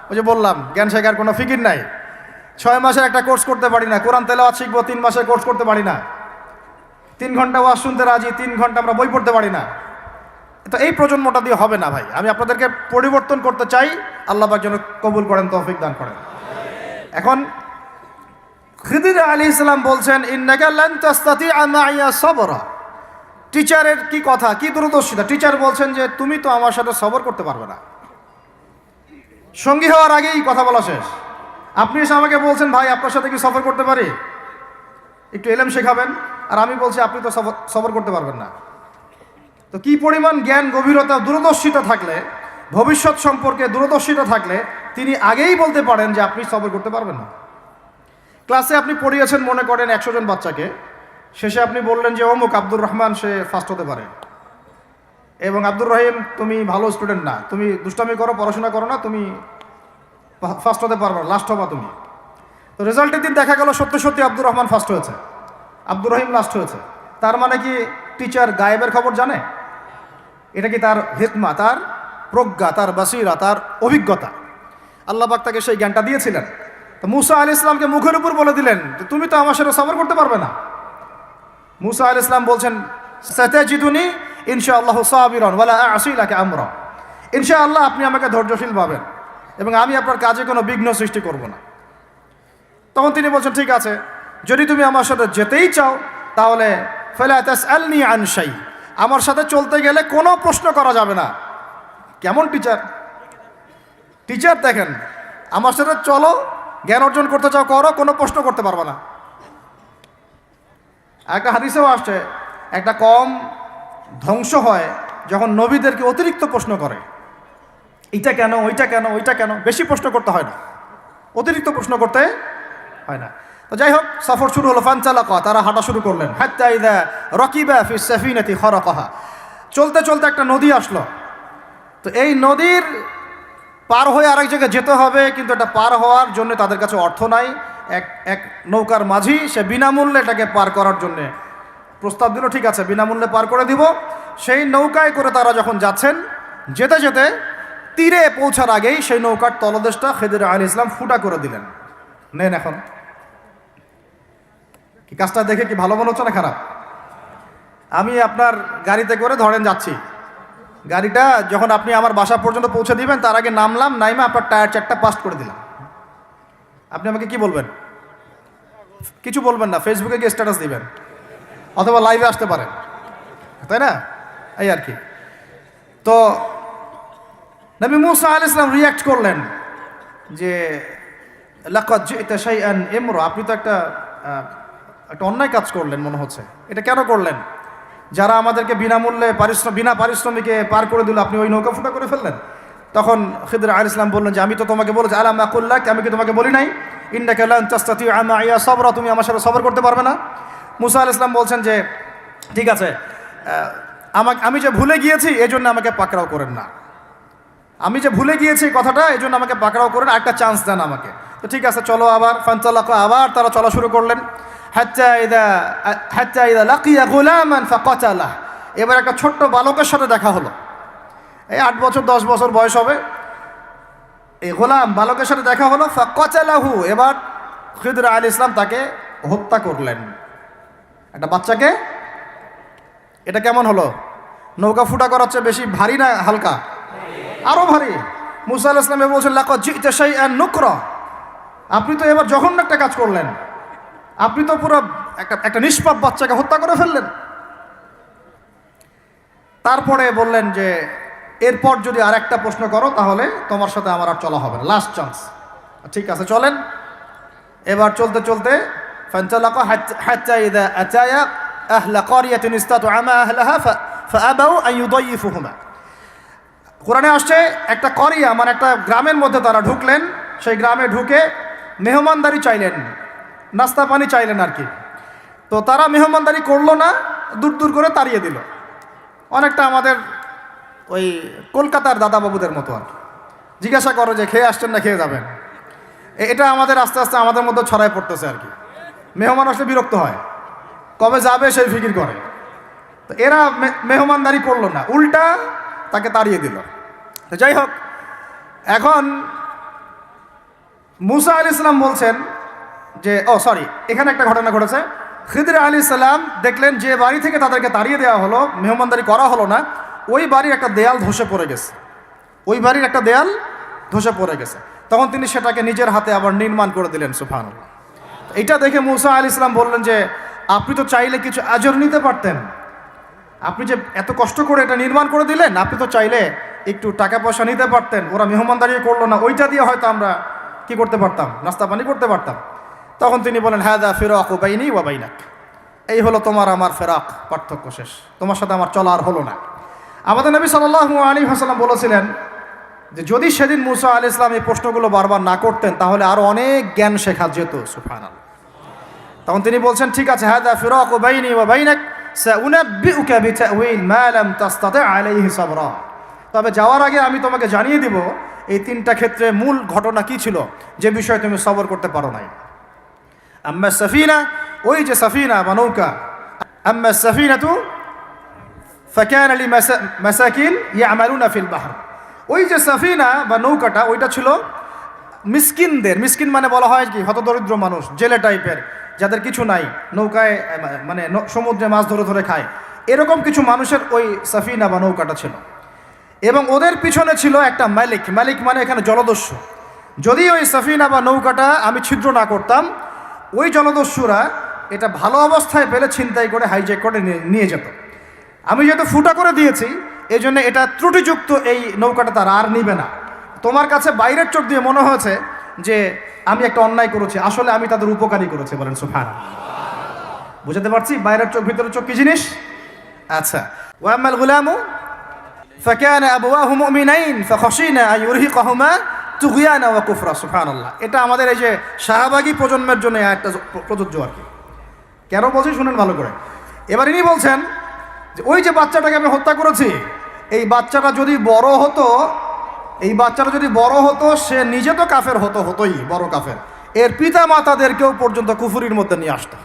ওই যে বললাম জ্ঞান শেখার কোনো ফিকির নাই। 6 মাসের একটা কোর্স করতে পারি না, কোরআন তেলাওয়াত শিখবো 3 মাসের কোর্স করতে পারি না, 3 ঘন্টা ওয়াজ শুনতে রাজি, 3 ঘন্টা আমরা বই পড়তে পারি না। তো এই প্রজন্মটা দিয়ে হবে না ভাই। আমি আপনাদেরকে পরিবর্তন করতে চাই, আল্লাহ পাক যেন কবুল করেন, তৌফিক দান করেন। এখন খিদির আলাইহিস সালাম বলছেন ইন্নাকা লান তাস্তাতিআ মাইয়া সাবরা। টিচারের কি কথা, কি দূরদর্শিতা! টিচার বলছেন যে তুমি তো আমার সাথে সবর করতে পারবে না। সঙ্গী হওয়ার আগেই কথা বলা শেষ। আপনি এসে আমাকে বলছেন ভাই আপনার সাথে কি সফর করতে পারি, একটু এলেম শেখাবেন, আর আমি বলছি আপনি তো সফর করতে পারবেন না। তো কি পরিমাণ জ্ঞান গভীরতা দূরদর্শিতা থাকলে, ভবিষ্যৎ সম্পর্কে দূরদর্শিতা থাকলে তিনি আগেই বলতে পারেন যে আপনি সবর করতে পারবেন না। ক্লাসে আপনি পড়িয়েছেন মনে করেন 100 জন বাচ্চাকে, শেষে আপনি বললেন যে অমুক আব্দুর রহমান সে ফার্স্ট হতে পারে, এবং আব্দুর রহিম তুমি ভালো স্টুডেন্ট না, তুমি দুষ্টামি করো, পড়াশোনা করো না, তুমি ফার্স্ট হতে পারবে না, লাস্ট হবা তুমি। তো রেজাল্টের দিন দেখা গেল সত্যি সত্যি আব্দুর রহমান ফার্স্ট হয়েছে, আব্দুর রহিম লাস্ট হয়েছে। তার মানে কি টিচার গায়েবের খবর জানে? এটা কি তার হিকমা, তার প্রজ্ঞা, তার বাসিরা, তার অভিজ্ঞতা? আল্লাহ পাক তাকে সেই জ্ঞানটা দিয়েছিলেন। তো মুসা আলাইহিস সালামকে মুখের উপর বলে দিলেন যে তুমি তো আমার সাথে সবর করতে পারবে না। মুসা আলাইহিস সালাম বলছেন সাতাজিদুনি ইনশাআল্লাহু সাবিরান ওয়ালা আ'সি লাকা আমরা। ইনশাআল্লাহ আপনি আমাকে ধৈর্যশীল পাবেন এবং আমি আপনার কাজে কোনো বিঘ্ন সৃষ্টি করব না। তখন তিনি বলছেন ঠিক আছে, যদি তুমি আমার সাথে যেতেই চাও তাহলে ফালা তাসআলনি আন শাই, আমার সাথে চলতে গেলে কোনো প্রশ্ন করা যাবে না। কেমন টিচার! টিচার দেখেন, আমার সাথে চলো, জ্ঞান অর্জন করতে চাও করো, কোনো প্রশ্ন করতে পারবে না। একটা হাদিসেও আসছে একটা কম ধ্বংস হয় যখন নবীদেরকে অতিরিক্ত প্রশ্ন করে, এইটা কেন, ওইটা কেন, ওইটা কেন। বেশি প্রশ্ন করতে হয় না, অতিরিক্ত প্রশ্ন করতে হয় না। তো যাই হোক, সফর শুরু হলো। ফানচালাকা, তারা হাঁটা শুরু করলেন। হাত্তা ইযা রাকিবা ফি সাফিনাতি খারাকাহা। চলতে চলতে একটা নদী আসলো। তো এই নদীর পার হয়ে আরেক জায়গায় যেতে হবে, কিন্তু এটা পার হওয়ার জন্য তাদের কাছে অর্থ নাই। এক নৌকার মাঝি সে বিনামূল্যে এটাকে পার করার জন্যে প্রস্তাব দিল, ঠিক আছে বিনামূল্যে পার করে দিব। সেই নৌকায় করে তারা যখন যাচ্ছেন, যেতে যেতে তীরে পৌঁছার আগেই সেই নৌকার তলদেশটা খিদির আলাইহিস সালাম ফুটা করে দিলেন। নেন এখন কি কাজটা দেখে কি ভালো মনে হচ্ছে না খারাপ? আমি আপনার গাড়িতে করে ধরেন যাচ্ছি, গাড়িটা যখন আপনি আমার বাসা পর্যন্ত পৌঁছে দিবেন তার আগে নামলাম, নাইমা আপনার টায়ার 4টা পাস্ট করে দিলাম। আপনি আমাকে কি বলবেন? কিছু বলবেন না, ফেসবুকে গিয়ে স্ট্যাটাস দিবেন অথবা লাইভে আসতে পারেন, তাই না? এই আর কি। তো নবী মুসা আলাইহিস সালাম রিয়্যাক্ট করলেন যে লাকাদ জি'তা শাইআন ইমরা, আপনি তো একটা অন্যায় কাজ করলেন মনে হচ্ছে। এটা কেন করলেন? যারা আমাদেরকে বিনামূল্যে বিনা পারিশ্রমিকে পার করে দিল, আপনি ওই নৌকা ফুটা করে ফেললেন। তখন খিদির আলাইহিস সালাম বললেন যে আমি তো তোমাকে বলেছি, আলাম আকুল লাক, আমি কি তোমাকে বলি নাই ইন্নাকা লান তাস্তাতিআ মাইয়া সাবরা, তুমি আমার সাথে সবর করতে পারবে না? মুসা আলাইহিস সালাম বলছেন যে ঠিক আছে, আমি যে ভুলে গিয়েছি এজন্য আমাকে পাকড়াও করেন না, আমি যে ভুলে গিয়েছি কথাটা এজন্য আমাকে পাকড়াও করেন, একটা চান্স দেন আমাকে। তো ঠিক আছে চলো আবার। ফানতালাকা, আবার তারা চলা শুরু করলেন। হাত্তা ইযা লাকিয়া গুলামান ফাকাতালাহ, এবার একটা ছোট্ট বালকের সাথে দেখা হলো। এই 8 বছর 10 বছর বয়স হবে, এই গোলাম বালকের সাথে দেখা হলো। ফাকাতালাহু, এবার খিদির আলাইহিস সালাম তাকে হত্যা করলেন। একটা বাচ্চাকে, এটা কেমন হলো? নৌকা ফুটা করার চেয়ে বেশি ভারী না হালকা? আরো ভারী। মুসা আলাইহিস সালাম বলছেন লাকাদ জি'তা শাইআন নুকরা, আপনি তো এবার জঘন্য একটা কাজ করলেন, আপনি তো পুরো একটা নিষ্পাপ বাচ্চাকে হত্যা করে ফেললেন। তারপরে বললেন যে এরপর যদি আর একটা প্রশ্ন করো তাহলে তোমার সাথে আমার আর চলা হবে না, লাস্ট চান্স। ঠিক আছে চলেন। এবার চলতে চলতে ফানতালাকা হাত্তা ইযা আতায়া আহলা ক্বরিয়াতিন ইসতাতআমা আহলাহা ফাআবাউ আন ইউদাইফুহুমা। কোরআনে আসছে একটা করিয়া মানে একটা গ্রামের মধ্যে তারা ঢুকলেন। সেই গ্রামে ঢুকে মেহমানদারি চাইলেন, নাস্তা পানি চাইলেন আর কি। তো তারা মেহমানদারি করলো না, দূর দূর করে তাড়িয়ে দিল। অনেকটা আমাদের ওই কলকাতার দাদাবাবুদের মতো আর কি। জিজ্ঞাসা করো যে খেয়ে আসছেন না খেয়ে যাবেন, এটা আমাদের আস্তে আস্তে আমাদের মধ্যে ছড়ায় পড়তেছে আর কি। মেহমান আসলে বিরক্ত হয়, কবে যাবে সেই ফিকির করে। তো এরা মেহমানদারি করলো না, উল্টা তাকে তাড়িয়ে দিল। তো যাই হোক, এখন মুসা আলাইহিস সালাম বলছেন যে এখানে একটা ঘটনা ঘটেছে। খিদর আলাইহিস সালাম দেখলেন যে বাড়ি থেকে তাদেরকে তাড়িয়ে দেওয়া হলো, মেহমানদারি করা হলো না, ওই বাড়ির একটা দেয়াল ধসে পড়ে গেছে। ওই বাড়ির একটা দেয়াল ধসে পড়ে গেছে। তখন তিনি সেটাকে নিজের হাতে আবার নির্মাণ করে দিলেন। সুবহানাল্লাহ। এটা দেখে মুসা আলাইহিস সালাম বললেন যে আপনি তো চাইলে কিছু আজর নিতে পারতেন, আপনি যে এত কষ্ট করে এটা নির্মাণ করে দিলেন, আপনি তো চাইলে একটু টাকা পয়সা নিতে পারতেন। ওরা মেহমানদারি করলো না, ওইটা দিয়ে হয়তো আমরা কি করতে পারতাম, নাস্তা পানি করতে পারতাম। তখন তিনি বলেন হাদা ফিরাকু বাইনি ওয়া বাইনাক, এই হলো তোমার আমার ফেরাক, পার্থক্য শেষ, তোমার সাথে আমার চলা আর হলো না। আমাদের নবী সাল্লাল্লাহু আলাইহি ওয়াসাল্লাম বলেছিলেন যে যদি সেদিন মুসা আলাইহিস সালাম এই প্রশ্নগুলো বারবার না করতেন তাহলে আরো অনেক জ্ঞান শেখা যেত। সুবহানাল্লাহ। তখন তিনি বলছেন ঠিক আছে, হাদা ফিরাকু বাইনি ওয়া বাইনাক সাউনাব্বিউকা বিতাউইল মা লাম তাসতাতি' আলাইহি সাবরা। তবে যাওয়ার আগে আমি তোমাকে জানিয়ে দিব এই তিনটা ক্ষেত্রে মূল ঘটনা কি ছিল যে বিষয়ে তুমি সবর করতে পারো নাই। আম্মা সাফিনা, ওই যে সাফিনা বা নৌকা, আম্মা সাফিনাতু ফাকানা লিমাসাকিন ইয়ামালুনা ফিল বাহর, ওই যে সাফিনা বা নৌকাটা ওইটা ছিল মিসকিনদের, মিসকিন মানে বলা হয় কি হতদরিদ্র মানুষ, জেলে টাইপের, যাদের কিছু নাই, নৌকায় মানে সমুদ্রে মাছ ধরে ধরে খায়, এরকম কিছু মানুষের ওই সাফিনা বা নৌকাটা ছিল। এবং ওদের পিছনে ছিল একটা মালিক, মালিক মানে এখানে জলদস্যু। যদি ওই সাফিনা বা নৌকাটা আমি ছিদ্র না করতাম, ওই জলদস্যুরা এটা ভালো অবস্থায় পেলে ছিনতাই করে হাইজ্যাক করে নিয়ে যেত। আমি যেহেতু ফুটা করে দিয়েছি এই জন্য এটা ত্রুটিযুক্ত, এই নৌকাটা তারা আর নিবে না। তোমার কাছে বাইরের চোখ দিয়ে মনে হয়েছে যে আমি একটা অন্যায় করেছি, আসলে আমি তাদের উপকারী করেছি। বলেন সুবহানাল্লাহ। বুঝতে পারছি বাইরের চোখ ভিতরের চোখ কি জিনিস? আচ্ছা, ওয়া আম্মাল গুলামু ফাকানা আবওয়াহু মুমিনাইন ফাখাশিনা আন ইউরহিকাহুমা তুগয়ানা ওয়া কুফরা। সুবহানাল্লাহ। এটা আমাদের এই যে শাহবাগী প্রজন্মের জন্য একটা প্রযোজ্য আর কি। কেন বলছি শুনেন ভালো করে। এবার ইনি বলছেন যে ওই যে বাচ্চাটাকে আমি হত্যা করেছি, এই বাচ্চাটা যদি বড় হতো, এই বাচ্চাটা যদি বড় হতো, সে নিজে তো কাফের হতোই, বড় কাফের, এর পিতা মাতাদেরকেও পর্যন্ত কুফরির মধ্যে নিয়ে আসতো।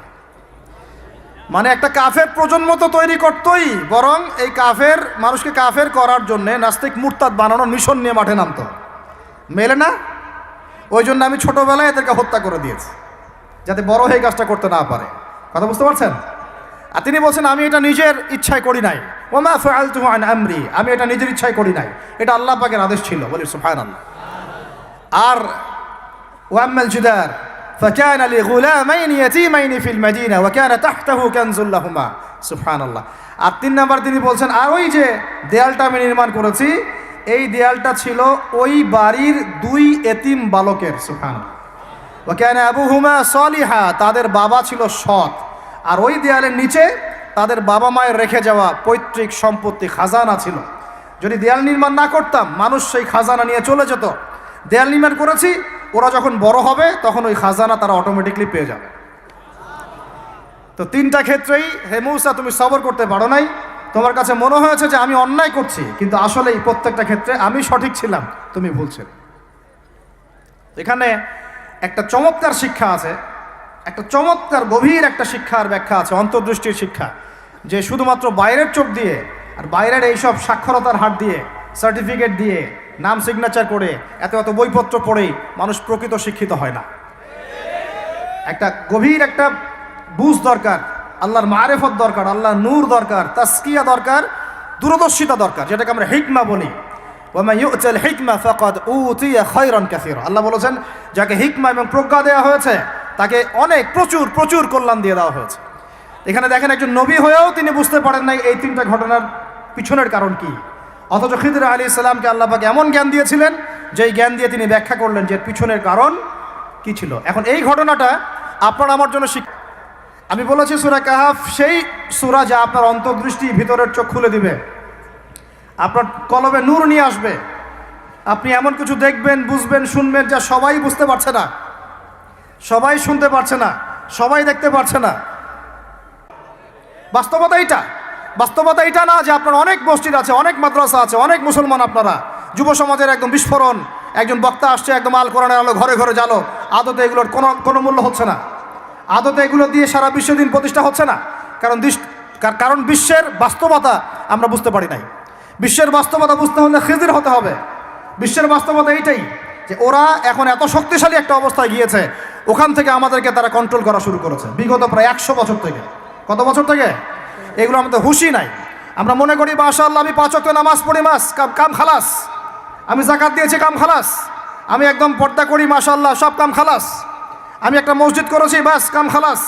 মানে একটা কাফের প্রজন্ম তো তৈরি করতোই, বরং এই কাফের মানুষকে কাফের করার জন্যে নাস্তিক মুরতাদ বানানোর মিশন নিয়ে মাঠে নামতো। মেলে না? ওই জন্য আমি ছোটবেলায় এদেরকে হত্যা করে দিয়েছি যাতে বড় হয়ে কাজটা করতে না পারে। কথা বুঝতে পারছেন? আর তিনি বলছেন আমি এটা নিজের ইচ্ছায় করি নাই, ওমা ফাআলতুহু আন আমরি, আমি এটা নিজের ইচ্ছায় করি নাই, এটা আল্লাহ পাকের আদেশ ছিল। বলি সুবহানাল্লাহ। আর ওয়াম্মাল জিদার ফাকানা লিগুলামাইন ইয়াতীমাইন ফিল মাদিনা ওয়া কানা তাহতাহু কানজুল লাহুমা। সুবহানাল্লাহ। আর 3 নাম্বার তিনি বলছেন আর ওই যে দেয়ালটা আমি নির্মাণ করেছি, এই দেয়ালটা ছিল ওই বাড়ির 2 এতিম বালকের। সুবহানাল্লাহ। ওয়া কানা আবুহুমা সালিহা, তাদের বাবা ছিল সৎ। আর ওই দেয়ালের নিচে তাদের বাবা মায়ের রেখে যাওয়া পৈতৃক সম্পত্তি খাজানা ছিল। যদি দেয়াল নির্মাণ না করতাম মানুষ সেই খাজানা নিয়ে চলে যেত। দেয়াল নির্মাণ করেছি, ওরা যখন বড় হবে তখন ওই খাজানা তারা অটোমেটিকলি পেয়ে যাবে। তো 3টা ক্ষেত্রেই হে মূসা তুমি সবর করতে পারো নাই, তোমার কাছে মনে হয়েছে যে আমি অন্যায় করছি, কিন্তু আসলে এই প্রত্যেকটা ক্ষেত্রে আমি সঠিক ছিলাম, তুমি ভুল ছিলে। এখানে একটা চমৎকার শিক্ষা আছে, একটা চমৎকার গভীর একটা শিক্ষার ব্যাখ্যা আছে, অন্তর্দৃষ্টির শিক্ষা, যে শুধুমাত্র বাইরের চোখ দিয়ে আর বাইরের এইসব সাক্ষরতার হাত দিয়ে, সার্টিফিকেট দিয়ে, নাম সিগনেচার করে, এত এত বইপত্র পড়েই মানুষ প্রকৃত শিক্ষিত হয় না। একটা গভীর একটা বুঝ দরকার, আল্লাহর মারেফত দরকার, আল্লাহর নূর দরকার, তাসকিয়া দরকার, দূরদর্শিতা দরকার, যেটাকে আমরা হিকমা বলি। ওয়ামা ইউতাল হিকমা ফাকাদ উতিয়া খায়রান কাসীরা। আল্লাহ বলেছেন যাকে হিকমা এবং প্রজ্ঞা দেওয়া হয়েছে তাকে অনেক প্রচুর কল্যাণ দিয়ে দেওয়া হয়েছে। এখানে দেখেন একজন নবী হয়েও তিনি বুঝতে পারেন নাই এই 3টা ঘটনার পিছনের কারণ কি, অথচ খিদর আলাইহিস সালামকে আল্লাহ পাক এমন জ্ঞান দিয়েছিলেন যেই জ্ঞান দিয়ে তিনি ব্যাখ্যা করলেন যে পিছনের কারণ কি ছিল। এখন এই ঘটনাটা আপনার আমার জন্য আমি বলেছি সূরা কাহাফ সেই সূরা যা আপনার অন্তর্দৃষ্টি, ভিতরের চোখ খুলে দিবে, আপনার কলবে নূর নিয়ে আসবে। আপনি এমন কিছু দেখবেন, বুঝবেন, শুনবেন যা সবাই বুঝতে পারছে না, সবাই শুনতে পারছে না, সবাই দেখতে পারছে না। বাস্তবতা এটা না যে আপনার অনেক মসজিদ আছে, অনেক মাদ্রাসা আছে, অনেক মুসলমান আপনারা, যুব সমাজের একদম বিস্ফোরণ, একজন বক্তা আসছে একদম আল কোরআনের আলো ঘরে ঘরে জালো, আদতে এগুলোর কোনো মূল্য হচ্ছে না। আদতে এগুলো দিয়ে সারা বিশ্ব দিন প্রতিষ্ঠা হচ্ছে না। কারণ বিশ্বের বাস্তবতা আমরা বুঝতে পারি নাই। বিশ্বের বাস্তবতা বুঝতে হলে খিজির হতে হবে। বিশ্বের বাস্তবতা এইটাই যে ওরা এখন এত শক্তিশালী একটা অবস্থায় গিয়েছে, ওখান থেকে আমাদেরকে তারা কন্ট্রোল করা শুরু করেছে বিগত প্রায় 100 বছর থেকে। কত বছর থেকে? এগুলো আমাদের হুঁশই নাই। আমরা মনে করি মাশাআল্লাহ আমি 5 ওয়াক্ত নামাজ পড়ি, কাম খালাস, আমি যাকাত দিয়েছি, কাম খালাস, আমি একদম পর্দা করি, মাশাআল্লাহ সব কাম খালাস, আমি একটা মসজিদ করেছি, বাস কাম খালাস,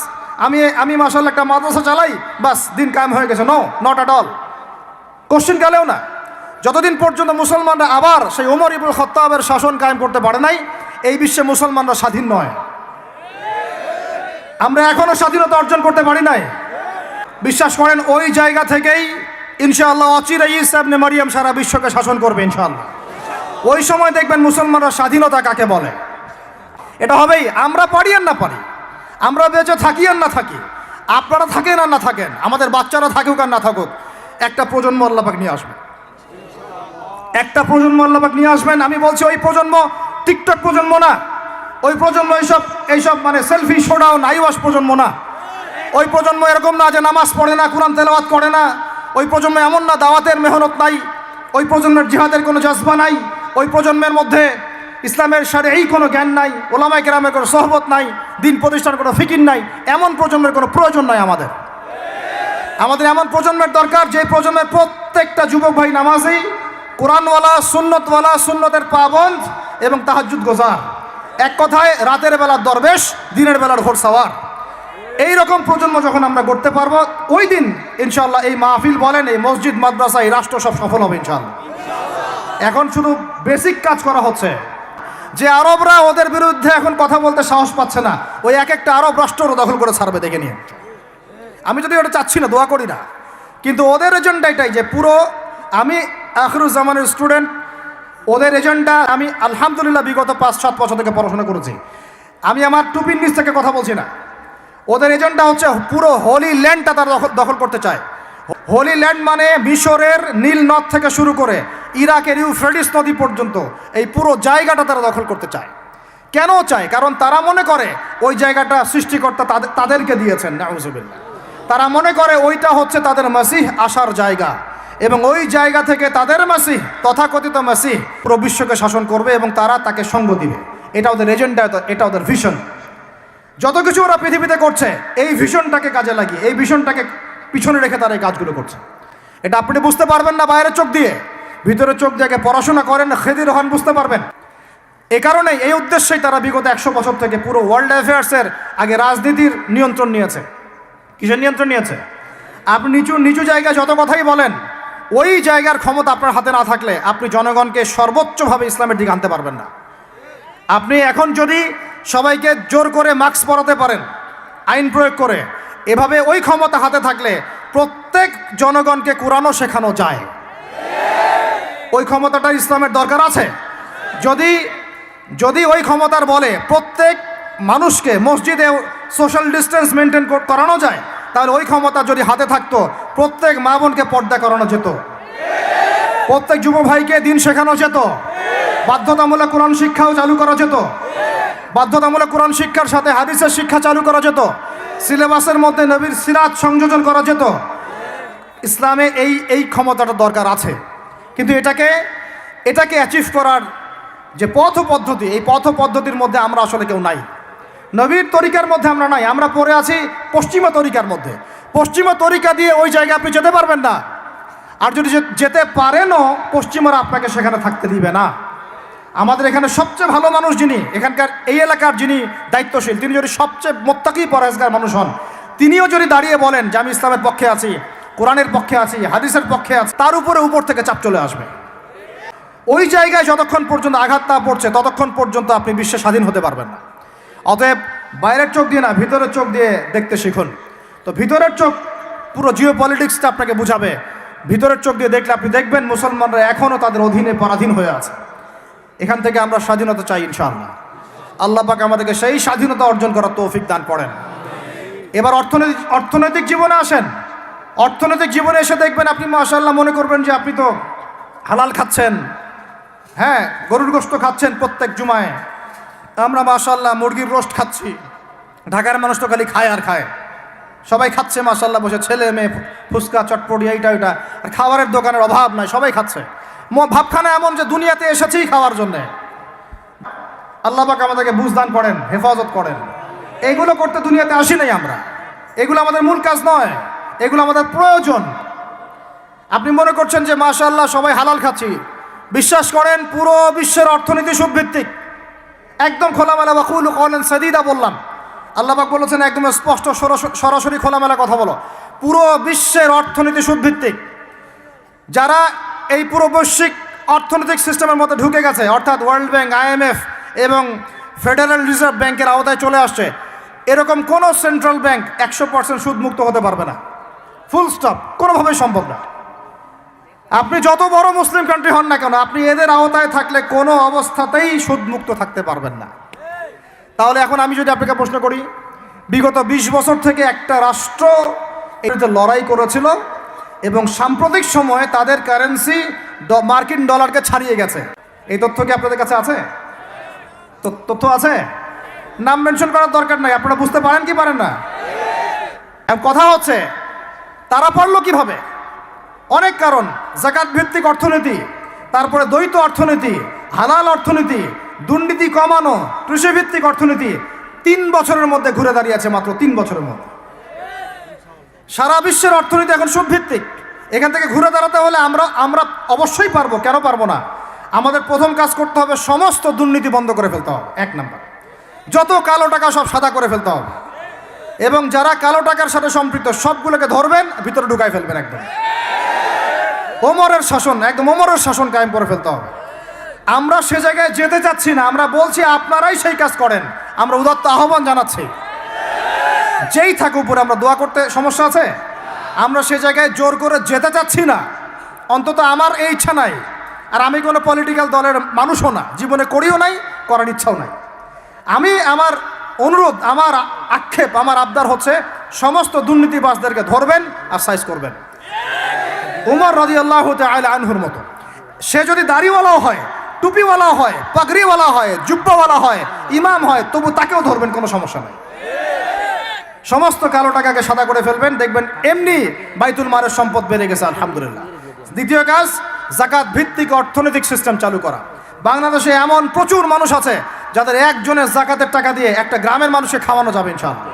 আমি মাশাআল্লাহ একটা মাদ্রাসা চালাই, বাস দিন কায়েম হয়ে গেছে। No, not at all. Question গেলেও না। যতদিন পর্যন্ত মুসলমানরা আবার সেই ওমর ইবনুল খাত্তাবের শাসন কায়েম করতে পারে নাই, এই বিশ্বে মুসলমানরা স্বাধীন নয়। আমরা এখনো স্বাধীনতা অর্জন করতে পারি নাই। বিশ্বাস করেন ওই জায়গা থেকেই ইনশাআল্লাহ অচিরেই ঈসা ইবনে মারিয়াম সারা বিশ্বকে শাসন করবে ইনশাআল্লাহ। ওই সময় দেখবেন মুসলমানরা স্বাধীনতা কাকে বলে। এটা হবেই, আমরা পারি আর না পারি, আমরা বেঁচে থাকি আর না থাকি, আপনারা থাকেন আর না থাকেন, আমাদের বাচ্চারা থাকুক আর না থাকুক, একটা প্রজন্ম আল্লাহ পাক নিয়ে আসবেন। একটা প্রজন্ম আল্লাহ পাক নিয়ে আসবেন। আমি বলছি ওই প্রজন্ম টিকটক প্রজন্ম না, ওই প্রজন্ম এইসব মানে সেলফি শোডাউন আইওয়াস প্রজন্ম না। ওই প্রজন্ম এরকম না যে নামাজ পড়ে না, কোরআন তেলাওয়াত করে না। ওই প্রজন্ম এমন না দাওয়াতের মেহনত নাই, ওই প্রজন্মের জিহাদের কোনো জজবা নাই, ওই প্রজন্মের মধ্যে ইসলামের শারঈ কোনো জ্ঞান নাই, ওলামায়ে কেরামের কোনো সোহবত নাই, দিন প্রতিষ্ঠার কোনো ফিকির নাই। এমন প্রজন্মের কোনো প্রয়োজন নাই আমাদের। এমন প্রজন্মের দরকার যে প্রজন্মের প্রত্যেকটা যুবক ভাই নামাজি, কোরআনওয়ালা, সুন্নতওয়ালা, সুন্নতের পাবন্দ এবং তাহাজ্জুদ গোজার। এক কথায় রাতের বেলার দরবেশ, দিনের বেলার ঘোড়সাওয়ার। এই রকম প্রজন্ম যখন আমরা করতে পারবো, ওই দিন ইনশাআল্লাহ এই মাহফিল বলেন, এই মসজিদ, মাদ্রাসা, এই রাষ্ট্র সব সফল হবে ইনশাআল্লাহ। এখন শুধু বেসিক কাজ করা হচ্ছে। যে আরবরা ওদের বিরুদ্ধে এখন কথা বলতে সাহস পাচ্ছে না, ওই এক একটা আরব রাষ্ট্র দখল করে ছাড়বে দেখে নিয়ে। আমি যদি ওটা চাচ্ছি না, দোয়া করি না, কিন্তু ওদের এজেন্ডা এটাই যে পুরো, আমি আখিরুজ্জামানের স্টুডেন্ট, ওদের এজেন্ডা আমি আলহামদুলিল্লাহ বিগত 5-7 বছর থেকে পড়াশোনা করেছি। আমি আমার টুপির নিচ থেকে কথা বলছি না। ওদের এজেন্ডা হচ্ছে পুরো হোলি ল্যান্ডটা তারা দখল করতে চায়। হোলি ল্যান্ড মানে মিশরের নীল নদ থেকে শুরু করে ইরাকের ইউফ্রেটিস নদী পর্যন্ত এই পুরো জায়গাটা তারা দখল করতে চায়। কেন চায়? কারণ তারা মনে করে ওই জায়গাটা সৃষ্টিকর্তা তাদেরকে দিয়েছেন, নাউজুবিল্লাহ। তারা মনে করে ওইটা হচ্ছে তাদের মাসিহ আসার জায়গা, এবং ওই জায়গা থেকে তাদের মাসিহ, তথাকথিত মাসিহ, পুরো বিশ্বকে শাসন করবে এবং তারা তাকে সঙ্গ দিবে। এটা ওদের এজেন্ডা, এটা ওদের ভিশন। যত কিছু ওরা পৃথিবীতে করছে এই ভিশনটাকে কাজে লাগিয়ে, এই ভিশনটাকে পিছনে রেখে তারা এই কাজগুলো করছে। এটা আপনি বুঝতে পারবেন না বাইরের চোখ দিয়ে, ভিতরের চোখ দিয়ে পড়াশোনা করেন, খেদির হন, বুঝতে পারবেন। এই কারণেই, এই উদ্দেশ্যেই তারা বিগত 100 বছর থেকে পুরো ওয়ার্ল্ড অ্যাফেয়ার্সের আগে রাজনীতির নিয়ন্ত্রণ নিয়েছে। কিসের নিয়ন্ত্রণ নিয়েছে? আপনি নিচু জায়গায় যত কথাই বলেন, ওই জায়গার ক্ষমতা আপনার হাতে না থাকলে আপনি জনগণকে সর্বোচ্চভাবে ইসলামের দিকে আনতে পারবেন না। আপনি এখন যদি সবাইকে জোর করে মাস্ক পরাতে পারেন আইন প্রয়োগ করে, এভাবে ওই ক্ষমতা হাতে থাকলে প্রত্যেক জনগণকে কোরআনও শেখানো যায়। ওই ক্ষমতাটা ইসলামের দরকার আছে। যদি ওই ক্ষমতার বলে প্রত্যেক মানুষকে মসজিদে সোশ্যাল ডিস্টেন্স মেনটেন করানো যায়, তাহলে ওই ক্ষমতা যদি হাতে থাকতো প্রত্যেক মা বোনকে পর্দা করানো যেত, প্রত্যেক যুব ভাইকে দিন শেখানো যেত, বাধ্যতামূলক কোরআন শিক্ষাও চালু করা যেত, বাধ্যতামূলক কোরআন শিক্ষার সাথে হাদিসের শিক্ষা চালু করা যেত, সিলেবাসের মধ্যে নবীর সিরাত সংযোজন করা যেত। ইসলামে এই ক্ষমতাটা দরকার আছে। কিন্তু এটাকে অ্যাচিভ করার যে পথ পদ্ধতি, এই পথ পদ্ধতির মধ্যে আমরা আসলে কেউ নাই। নবীর তরিকার মধ্যে আমরা নাই, আমরা পড়ে আছি পশ্চিমা তরিকার মধ্যে। পশ্চিমা তরিকা দিয়ে ওই জায়গায় আপনি যেতে পারবেন না। আর যদি যেতে পারেনও, পশ্চিমারা আপনাকে সেখানে থাকতে দিবে না। আমাদের এখানে সবচেয়ে ভালো মানুষ যিনি, এখানকার এই এলাকার যিনি দায়িত্বশীল, তিনি যদি সবচেয়ে মোত্তাকি পরহেজগার মানুষ হন, তিনিও যদি দাঁড়িয়ে বলেন যে আমি ইসলামের পক্ষে আছি, কোরআনের পক্ষে আছি, হাদিসের পক্ষে আছি, তার উপর থেকে চাপ চলে আসবে। ওই জায়গায় যতক্ষণ পর্যন্ত আঘাত না পড়ছে ততক্ষণ পর্যন্ত আপনি বিশ্বে স্বাধীন হতে পারবেন না। অতএব বাইরের চোখ দিয়ে না, ভিতরের চোখ দিয়ে দেখতে শিখুন। তো ভিতরের চোখ পুরো জিও পলিটিক্সটা আপনাকে বুঝাবে। ভিতরের চোখ দিয়ে দেখলে আপনি দেখবেন মুসলমানরা এখনও তাদের অধীনে পরাধীন হয়ে আছে। এখান থেকে আমরা স্বাধীনতা চাই ইনশাআল্লাহ। আল্লাহ পাক আমাদেরকে সেই স্বাধীনতা অর্জন করার তৌফিক দান করেন। এবার অর্থনৈতিক জীবনে আসেন। অর্থনৈতিক জীবনে এসে দেখবেন আপনি মাশাআল্লাহ মনে করবেন যে আপনি তো হালাল খাচ্ছেন, হ্যাঁ গরুর গোশত খাচ্ছেন প্রত্যেক জুমায়, আমরা মাশাআল্লাহ মুরগির রোস্ট খাচ্ছি। ঢাকার মানুষ তো খালি খায় আর খায়, সবাই খাচ্ছে মাশাআল্লাহ বসে, ছেলে মেয়ে ফুচকা চটপটি এইটা ওইটা, আর খাবারের দোকানের অভাব নাই, সবাই খাচ্ছে। ভাবখানা এমন যে দুনিয়াতে এসেছেই খাওয়ার জন্যে। আল্লাহ পাক আমাদেরকে বুঝদান করেন, হেফাজত করেন। এইগুলো করতে দুনিয়াতে আসি নাই আমরা, এগুলো আমাদের মূল কাজ নয়, এগুলো আমাদের প্রয়োজন। আপনি মনে করছেন যে মাশাআল্লাহ সবাই হালাল খাচ্ছি, বিশ্বাস করেন পুরো বিশ্বের অর্থনীতি সুদভিত্তিক। একদম খোলামেলা ওয়াকুলু কওলান সাদীদা বললাম, আল্লাহ পাক বলেছেন একদম স্পষ্ট সরাসরি খোলামেলা কথা বলো, পুরো বিশ্বের অর্থনীতি সুদভিত্তিক। যারা এই পুরো বৈশ্বিক অর্থনৈতিক সিস্টেমের মধ্যে ঢুকে গেছে, অর্থাৎ ওয়ার্ল্ড ব্যাংক, IMF এবং ফেডারেল রিজার্ভ ব্যাংকের আওতায় চলে আসছে, এরকম কোনো সেন্ট্রাল ব্যাংক 100% সুদমুক্ত হতে পারবে না। ফুল স্টপ, কোনোভাবেই সম্ভব না। আপনি যত বড় মুসলিম কান্ট্রি হন না কেন, আপনি এদের আওতায় থাকলে কোনো অবস্থাতেই সুদমুক্ত থাকতে পারবেন না। তাহলে এখন আমি যদি আপনাকে প্রশ্ন করি, বিগত 20 বছর থেকে একটা রাষ্ট্র এটাতে লড়াই করেছিল এবং সাম্প্রতিক সময়ে তাদের কারেন্সি মার্কিন ডলারকে ছাড়িয়ে গেছে, এই তথ্য কি আপনাদের কাছে আছে? তথ্য আছে? নাম মেনশন করার দরকার নাই, আপনারা বুঝতে পারেন কি পারেন না? কথা হচ্ছে তারা পারলো কিভাবে? অনেক কারণ, যাকাত ভিত্তিক অর্থনীতি, তারপরে দ্বৈত অর্থনীতি, হালাল অর্থনীতি, দুর্নীতি কমানো, কৃষিভিত্তিক অর্থনীতি 3 বছরের মধ্যে ঘুরে দাঁড়িয়েছে, মাত্র 3 বছরের মধ্যে। সারা বিশ্বের অর্থনীতি এখন সুদভিত্তিক। এখান থেকে ঘুরে দাঁড়াতে হলে আমরা অবশ্যই পারবো, কেন পারবো না? আমাদের প্রথম কাজ করতে হবে, সমস্ত দুর্নীতি বন্ধ করে ফেলতে হবে। 1 নাম্বার, যত কালো টাকা সব সাদা করে ফেলতে হবে, এবং যারা কালো টাকার সাথে সম্পৃক্ত সবগুলোকে ধরবেন, ভিতরে ঢুকাই ফেলবেন। একদম ওমরের শাসন, একদম ওমরের শাসন কায়েম করে ফেলতে হবে। আমরা সে জায়গায় যেতে চাচ্ছি না, আমরা বলছি আপনারাই সেই কাজ করেন। আমরা উদাত্ত আহ্বান জানাচ্ছি, যেই থাকুক উপরে, আমরা দোয়া করতে সমস্যা আছে? আমরা সে জায়গায় জোর করে যেতে চাচ্ছি না, অন্তত আমার এই ইচ্ছা নাই। আর আমি কোনো পলিটিক্যাল দলের মানুষও না, জীবনে করিও নাই, করার ইচ্ছাও নাই। আমি আমার অনুরোধ, আমার আক্ষেপ, আমার আবদার হচ্ছে সমস্ত দুর্নীতিবাজদেরকে ধরবেন আর সাইজ করবেন। উমর রাদিয়াল্লাহু তাআলা আনহুর মতো সে যদি দাড়িওয়ালাও হয়, টুপিওয়ালা হয়, পাগড়িওয়ালা হয়, জুব্বাওয়ালা হয়, ইমাম হয়, তবু তাকেও ধরবেন, কোনো সমস্যা নেই। সমস্ত কালো টাকাকে সাদা করে ফেলবেন, দেখবেন এমনি বাইতুল মালের সম্পদ বেড়ে গেছে, আলহামদুলিল্লাহ। দ্বিতীয় কাজ, যাকাত ভিত্তিক অর্থনৈতিক সিস্টেম চালু করা। বাংলাদেশে এমন প্রচুর মানুষ আছে যাদের একজনের যাকাতের টাকা দিয়ে একটা গ্রামের মানুষকে খাওয়ানো যাবে ইনশাআল্লাহ।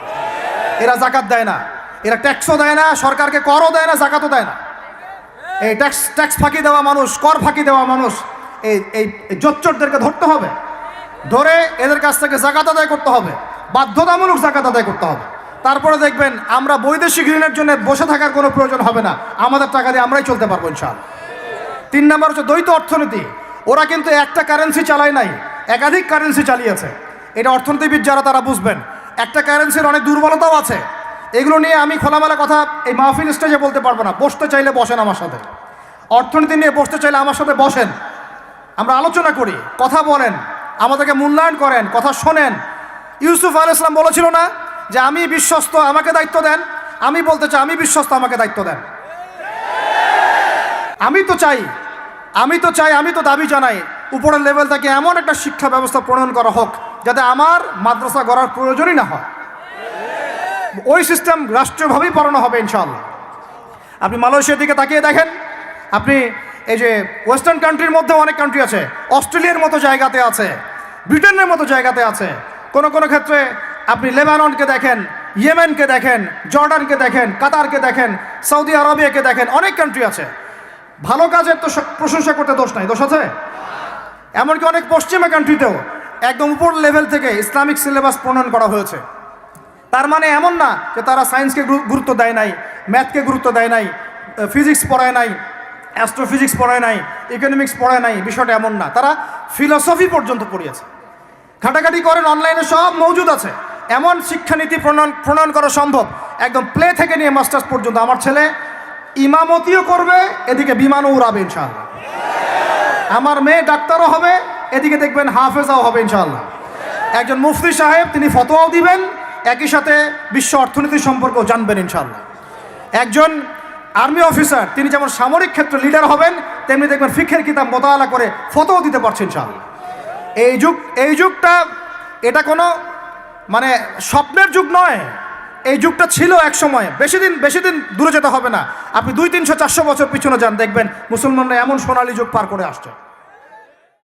এরা যাকাত দেয় না, এরা ট্যাক্সও দেয় না, সরকারকে করও দেয় না, যাকাতও দেয় না। এই ট্যাক্স ফাঁকি দেওয়া মানুষ, কর ফাঁকি দেওয়া মানুষ, এই জোচ্চরদেরকে ধরতে হবে, ধরে এদের কাছ থেকে যাকাত আদায় করতে হবে, বাধ্যতামূলক যাকাত আদায় করতে হবে। তারপরে দেখবেন আমরা বৈদেশিক ঋণের জন্য বসে থাকার কোনো প্রয়োজন হবে না, আমাদের টাকা দিয়ে আমরাই চলতে পারবো ইনশাআল্লাহ। 3 নম্বর হচ্ছে দ্বৈত অর্থনীতি। ওরা কিন্তু একটা কারেন্সি চালায় নাই, একাধিক কারেন্সি চালিয়েছে। এটা অর্থনীতিবিদ যারা তারা বুঝবেন। একটা কারেন্সির অনেক দুর্বলতাও আছে, এগুলো নিয়ে আমি খোলামেলা কথা এই মাহফিল স্টেজে বলতে পারবো না। বসতে চাইলে বসেন আমার সাথে, অর্থনীতি নিয়ে বসতে চাইলে আমার সাথে বসেন, আমরা আলোচনা করি, কথা বলেন, আমাদেরকে মূল্যায়ন করেন, কথা শোনেন। ইউসুফ আলাইহিস সালাম বলেছিল না যে আমি বিশ্বস্ত, আমাকে দায়িত্ব দেন? আমি বলতে চাই আমি বিশ্বস্ত, আমাকে দায়িত্ব দেন। আমি তো চাই, আমি তো দাবি জানাই উপরের লেভেল থেকে এমন একটা শিক্ষা ব্যবস্থা প্রণয়ন করা হোক যাতে আমার মাদ্রাসা গড়ার প্রয়োজনই না হয়। ওই সিস্টেম রাষ্ট্রীয়ভাবেই পড়ানো হবে ইনশাআল্লাহ। আপনি মালয়েশিয়ার দিকে তাকিয়ে দেখেন, আপনি এই যে ওয়েস্টার্ন কান্ট্রির মধ্যে অনেক কান্ট্রি আছে, অস্ট্রেলিয়ার মতো জায়গাতে আছে, ব্রিটেনের মতো জায়গাতে আছে, কোনো কোনো ক্ষেত্রে আপনি লেবাননকে দেখেন, ইয়েমেনকে দেখেন, জর্ডানকে দেখেন, কাতারকে দেখেন, সৌদি আরবিয়াকে দেখেন, অনেক কান্ট্রি আছে। ভালো কাজের তো প্রশংসা করতে দোষ নাই, দোষ আছে? এমনকি অনেক পশ্চিমা কান্ট্রিতেও একদম উপর লেভেল থেকে ইসলামিক সিলেবাস প্রণয়ন করা হয়েছে। তার মানে এমন না যে তারা সায়েন্সকে গুরুত্ব দেয় নাই, ম্যাথকে গুরুত্ব দেয় নাই, ফিজিক্স পড়ায় নাই, অ্যাস্ট্রোফিজিক্স পড়ায় নাই, ইকোনমিক্স পড়ায় নাই, বিষয়টা এমন না। তারা ফিলসফি পর্যন্ত পড়িয়েছে। ঘাটাঘাটি করেন, অনলাইনে সব মজুদ আছে। এমন শিক্ষানীতি প্রণয়ন করা সম্ভব, একদম প্লে থেকে নিয়ে মাস্টার্স পর্যন্ত। আমার ছেলে ইমামতিও করবে, এদিকে বিমানও উড়াবে ইনশাআল্লাহ। আমার মেয়ে ডাক্তারও হবে, এদিকে দেখবেন হাফেজাও হবে ইনশাআল্লাহ। একজন মুফতি সাহেব, তিনি ফতোয়াও দিবেন, একই সাথে বিশ্ব অর্থনীতি সম্পর্কেও জানবেন ইনশাআল্লাহ। একজন আর্মি অফিসার তিনি যেমন সামরিক ক্ষেত্রে লিডার হবেন, তেমনি দেখবেন ফিকহের কিতাব মোতালা করে ফতোয়া দিতে পারছেন ইনশাআল্লাহ। এই যুগটা এটা কোনো মানে স্বপ্নের যুগ নয়, এই যুগটা ছিল এক সময়। বেশি দিন দূরে যেতে হবে না, আপনি 200, 300, 400 বছর পিছনে যান, দেখবেন মুসলমানরা এমন সোনালী যুগ পার করে আসছে।